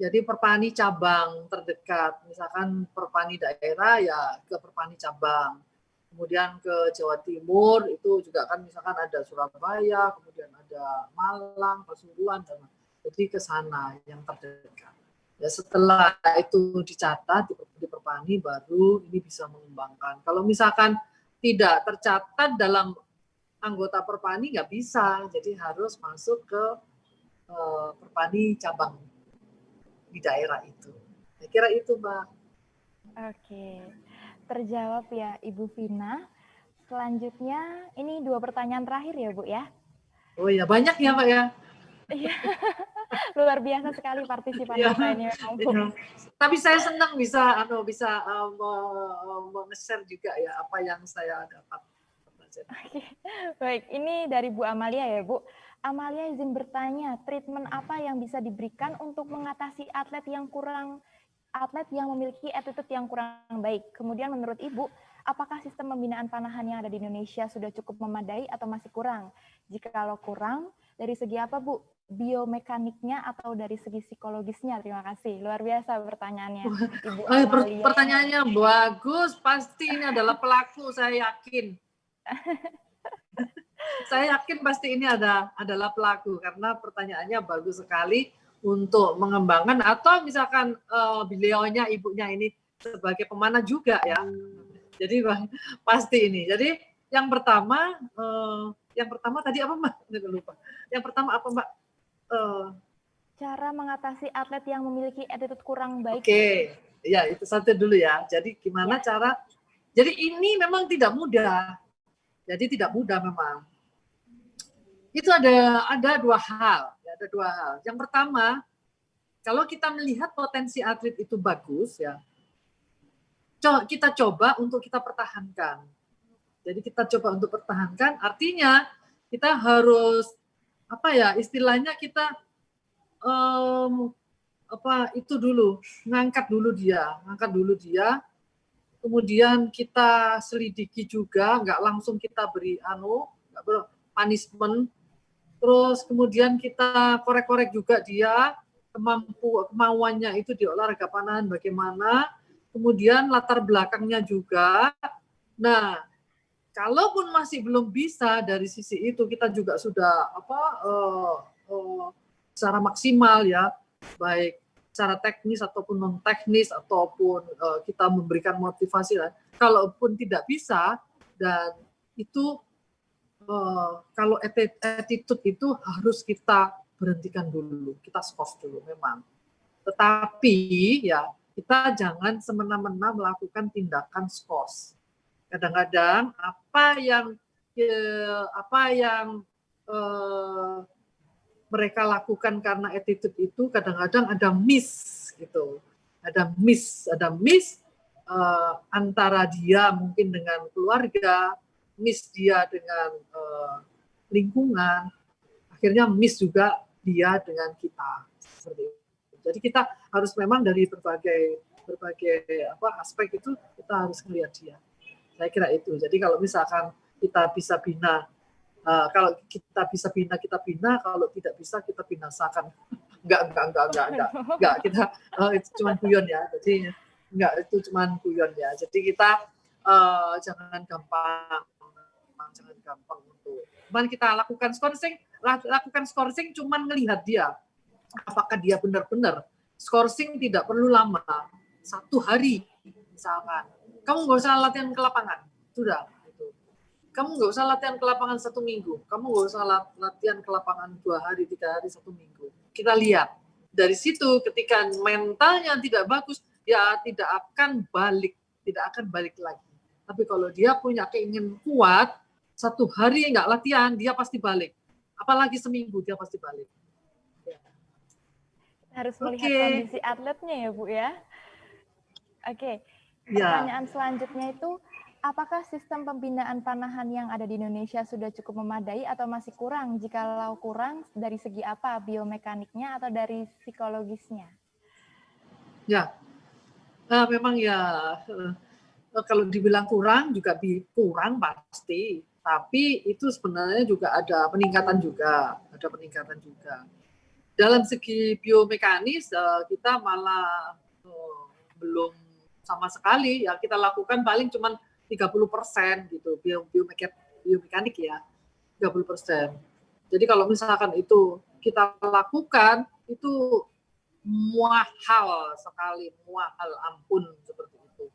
Jadi Perpani cabang terdekat, misalkan Perpani daerah ya ke Perpani cabang. Kemudian ke Jawa Timur itu juga kan misalkan ada Surabaya, kemudian ada Malang, Pasuruan, jadi ke sana yang terdekat. Ya setelah itu dicatat di Perpani baru ini bisa mengembangkan. Kalau misalkan tidak tercatat dalam anggota Perpani nggak bisa, jadi harus masuk ke Perpani cabang di daerah itu. Saya kira itu, Mbak. Oke, terjawab ya Ibu Vina. Selanjutnya, ini 2 pertanyaan terakhir ya Bu ya? Oh iya, banyak ya Mbak ya? Iya, luar biasa sekali partisipan kita ini memang Bu. Iya. Tapi saya senang bisa nge-share juga ya apa yang saya dapat. Oke, baik. Ini dari Bu Amalia ya Bu. Amalia izin bertanya, treatment apa yang bisa diberikan untuk mengatasi atlet yang memiliki attitude yang kurang baik? Kemudian menurut Ibu, apakah sistem pembinaan panahan yang ada di Indonesia sudah cukup memadai atau masih kurang? Jikalau kurang, dari segi apa Bu? Biomekaniknya atau dari segi psikologisnya? Terima kasih. Luar biasa pertanyaannya, Ibu Amalia. Pertanyaannya bagus, pasti ini adalah pelaku, saya yakin. Saya yakin pasti ini adalah pelaku, karena pertanyaannya bagus sekali untuk mengembangkan, atau misalkan beliaunya, ibunya ini sebagai pemanah juga ya. Jadi pasti ini. Jadi yang pertama tadi apa Mbak? Lupa. Yang pertama apa Mbak? Cara mengatasi atlet yang memiliki attitude kurang baik. Oke, ya itu satu dulu ya. Jadi gimana cara? Jadi ini memang tidak mudah. Jadi tidak mudah memang. Itu ada dua hal. Ada 2 hal. Yang pertama, kalau kita melihat potensi atlet itu bagus ya, kita coba untuk kita pertahankan. Jadi kita coba untuk pertahankan, artinya kita harus istilahnya kita itu dulu, ngangkat dulu dia, kemudian kita selidiki juga, nggak langsung kita beri punishment, terus kemudian kita korek-korek juga dia kemauannya itu di olahraga panahan bagaimana, kemudian latar belakangnya juga. Nah, kalaupun masih belum bisa dari sisi itu, kita juga sudah secara maksimal ya, baik secara teknis ataupun non teknis ataupun kita memberikan motivasi lah. Kalaupun tidak bisa, dan itu kalau attitude itu harus kita berhentikan dulu, kita stop dulu memang. Tetapi ya kita jangan semena-mena melakukan tindakan skos. Kadang-kadang apa yang mereka lakukan karena attitude itu kadang-kadang ada miss gitu, ada miss antara dia mungkin dengan keluarga, miss dia dengan lingkungan, akhirnya miss juga dia dengan kita. Seperti itu. Jadi kita harus memang dari berbagai aspek itu kita harus melihat dia. Saya kira itu. Jadi kalau misalkan kita bisa bina, kalau kita bisa bina, kita bina. Kalau tidak bisa, kita binasakan. Enggak. Kita itu cuma guyon ya. Jadi enggak, itu cuma guyon ya. Jadi kita jangan gampang untuk. Cuman kita lakukan scoring, cuman melihat dia. Apakah dia benar-benar scoring tidak perlu lama. 1 hari misalkan. Kamu nggak usah latihan ke lapangan, sudah. Kamu nggak usah latihan ke lapangan 1 minggu, kamu nggak usah latihan ke lapangan 2 hari, 3 hari, 1 minggu. Kita lihat dari situ, ketika mentalnya tidak bagus, dia tidak akan balik lagi. Tapi kalau dia punya keinginan kuat, 1 hari nggak latihan, dia pasti balik. Apalagi seminggu, dia pasti balik. Ya. Harus melihat kondisi atletnya ya Bu ya. Oke. Pertanyaan selanjutnya itu, apakah sistem pembinaan panahan yang ada di Indonesia sudah cukup memadai atau masih kurang? Jikalau kurang, dari segi apa? Biomekaniknya atau dari psikologisnya? Ya, memang ya, kalau dibilang kurang juga kurang pasti. Tapi itu sebenarnya juga ada peningkatan juga. Dalam segi biomekanis, kita malah belum sama sekali, ya kita lakukan paling cuma 30% gitu, biomekanik ya, 30%. Jadi kalau misalkan itu kita lakukan, itu mahal sekali, mahal ampun seperti itu.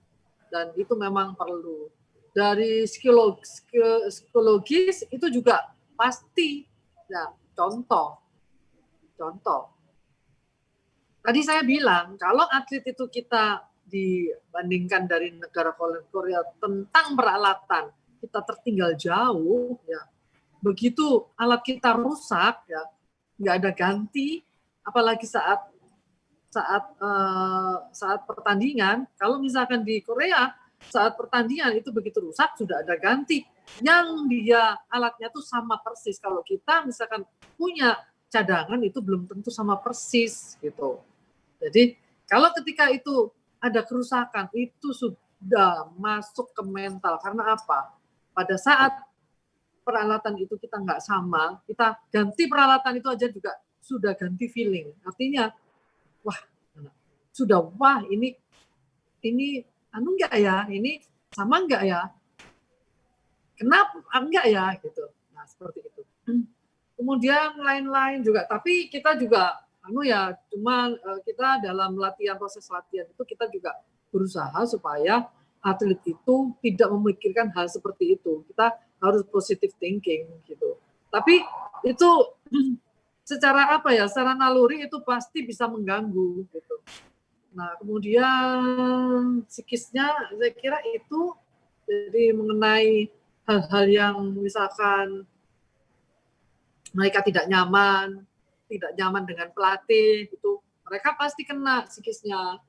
Dan itu memang perlu. Dari psikologis itu juga pasti. Ya, contoh. Tadi saya bilang, kalau atlet itu kita dibandingkan dari negara Korea tentang peralatan, kita tertinggal jauh, ya. Begitu alat kita rusak, ya, nggak ada ganti, apalagi saat pertandingan. Kalau misalkan di Korea, saat pertandingan itu begitu rusak, sudah ada ganti. Yang dia alatnya tuh sama persis. Kalau kita misalkan punya cadangan, itu belum tentu sama persis gitu. Jadi kalau ketika itu ada kerusakan, itu sudah masuk ke mental. Karena apa? Pada saat peralatan itu kita nggak sama, kita ganti peralatan itu aja juga sudah ganti feeling. Artinya, ini enggak ya, ini sama enggak ya, kenapa enggak ya gitu. Nah seperti itu. Kemudian lain-lain juga, tapi kita juga cuma kita dalam proses latihan itu kita juga berusaha supaya atlet itu tidak memikirkan hal seperti itu. Kita harus positive thinking gitu. Tapi itu secara secara naluri itu pasti bisa mengganggu gitu. Nah, kemudian psikisnya saya kira itu, jadi mengenai hal-hal yang misalkan mereka tidak nyaman dengan pelatih gitu, mereka pasti kena psikisnya.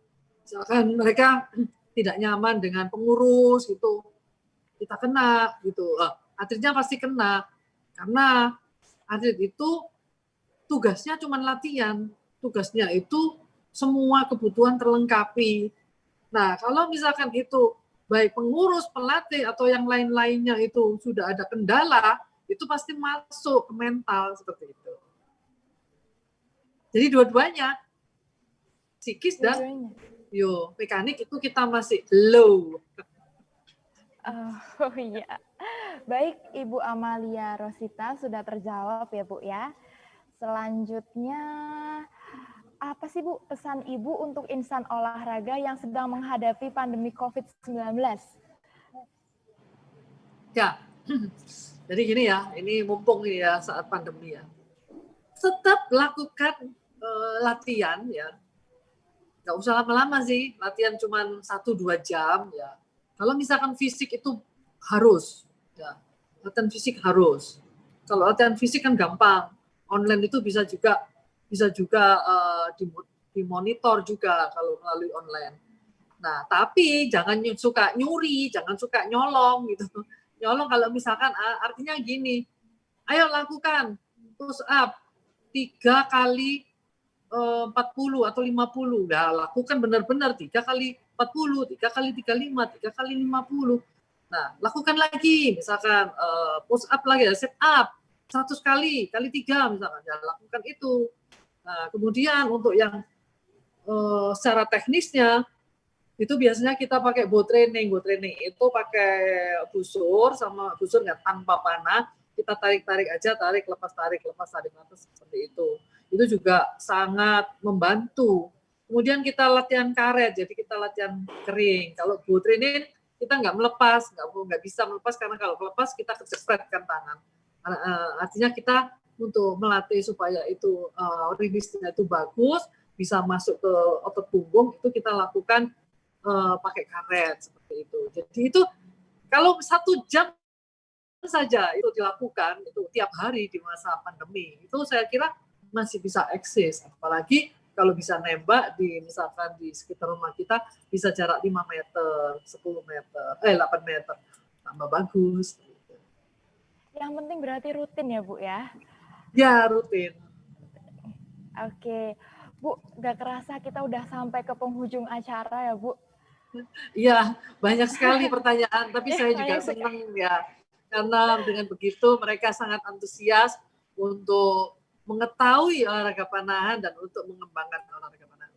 Misalkan mereka tidak nyaman dengan pengurus gitu, kita kena gitu. Atletnya pasti kena karena atlet itu tugasnya cuma latihan, tugasnya itu semua kebutuhan terlengkapi. Nah, kalau misalkan itu baik pengurus, pelatih atau yang lain-lainnya itu sudah ada kendala, itu pasti masuk ke mental seperti itu. Jadi dua-duanya, psikis dan mekanik itu kita masih low. Oh iya. Baik, Ibu Amalia Rosita sudah terjawab ya, Bu ya. Selanjutnya, apa sih Bu pesan Ibu untuk insan olahraga yang sedang menghadapi pandemi COVID-19? Ya, jadi gini ya, ini mumpung ini ya saat pandemi ya. Tetap lakukan latihan ya. Nggak usah lama-lama sih, latihan cuma 1-2 jam ya. Kalau misalkan fisik itu harus, ya, latihan fisik harus. Kalau latihan fisik kan gampang, online itu bisa juga dimonitor juga kalau melalui online. Nah, tapi jangan suka nyuri, jangan suka nyolong gitu. Nyolong kalau misalkan artinya gini, ayo lakukan push up 3 kali 40 atau 50. Ya, lakukan benar-benar 3 kali 40, 3 kali 35, 3 kali 50. Nah, lakukan lagi, misalkan push up lagi, sit up 100 kali 3 misalkan, ya lakukan itu. Nah, kemudian untuk yang secara teknisnya itu biasanya kita pakai bow training itu pakai busur sama busur nggak tanpa panah, kita tarik aja, tarik lepas seperti itu juga sangat membantu. Kemudian kita latihan karet, jadi kita latihan kering. Kalau bow training kita nggak bisa melepas karena kalau melepas kita kejepretkan tangan. Artinya kita untuk melatih supaya itu rilisnya itu bagus, bisa masuk ke otot punggung, itu kita lakukan pakai karet seperti itu. Jadi itu kalau 1 jam saja itu dilakukan itu tiap hari di masa pandemi, itu saya kira masih bisa eksis. Apalagi kalau bisa nembak misalkan di sekitar rumah kita bisa jarak 5 meter, 10 meter, 8 meter, tambah bagus. Yang penting berarti rutin ya, Bu ya? Ya, rutin. Oke. Bu, gak kerasa kita udah sampai ke penghujung acara ya, Bu. Iya, banyak sekali pertanyaan, tapi saya juga senang ya. Karena dengan begitu mereka sangat antusias untuk mengetahui olahraga panahan dan untuk mengembangkan olahraga panahan.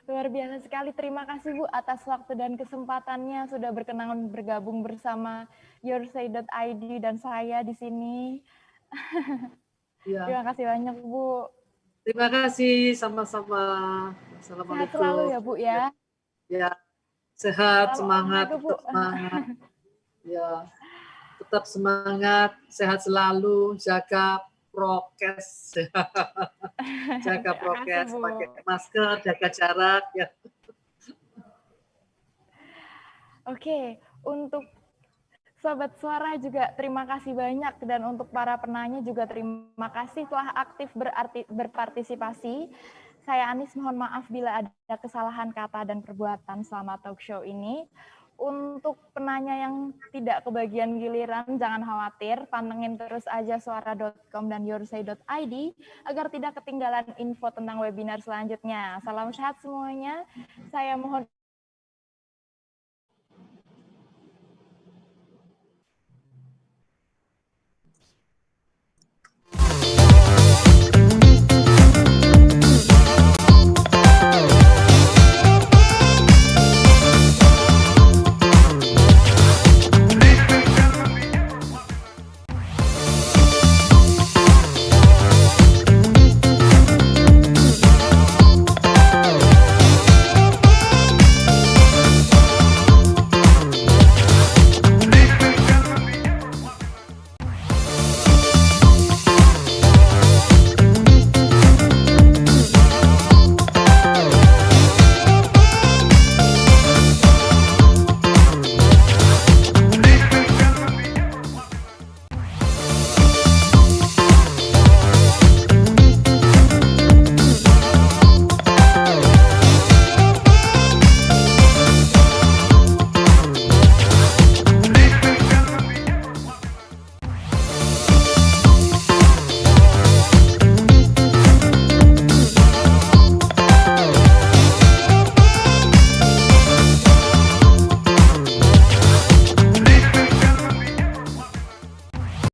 Luar biasa sekali. Terima kasih Bu atas waktu dan kesempatannya sudah berkenan bergabung bersama YourSay.id dan saya di sini. Ya. Terima kasih banyak Bu. Terima kasih, sama-sama. Assalamualaikum. Sehat selalu ya Bu ya. Ya, sehat, Salam semangat, tetap semangat. Ya, tetap semangat, sehat selalu, jaga prokes. Jaga prokes, pakai masker, jaga jarak ya. Oke, untuk Sobat Suara juga terima kasih banyak, dan untuk para penanya juga terima kasih telah aktif berpartisipasi. Saya Anis mohon maaf bila ada kesalahan kata dan perbuatan selama talk show ini. Untuk penanya yang tidak kebagian giliran, jangan khawatir, pantengin terus aja suara.com dan yoursay.id agar tidak ketinggalan info tentang webinar selanjutnya. Salam sehat semuanya. Saya mohon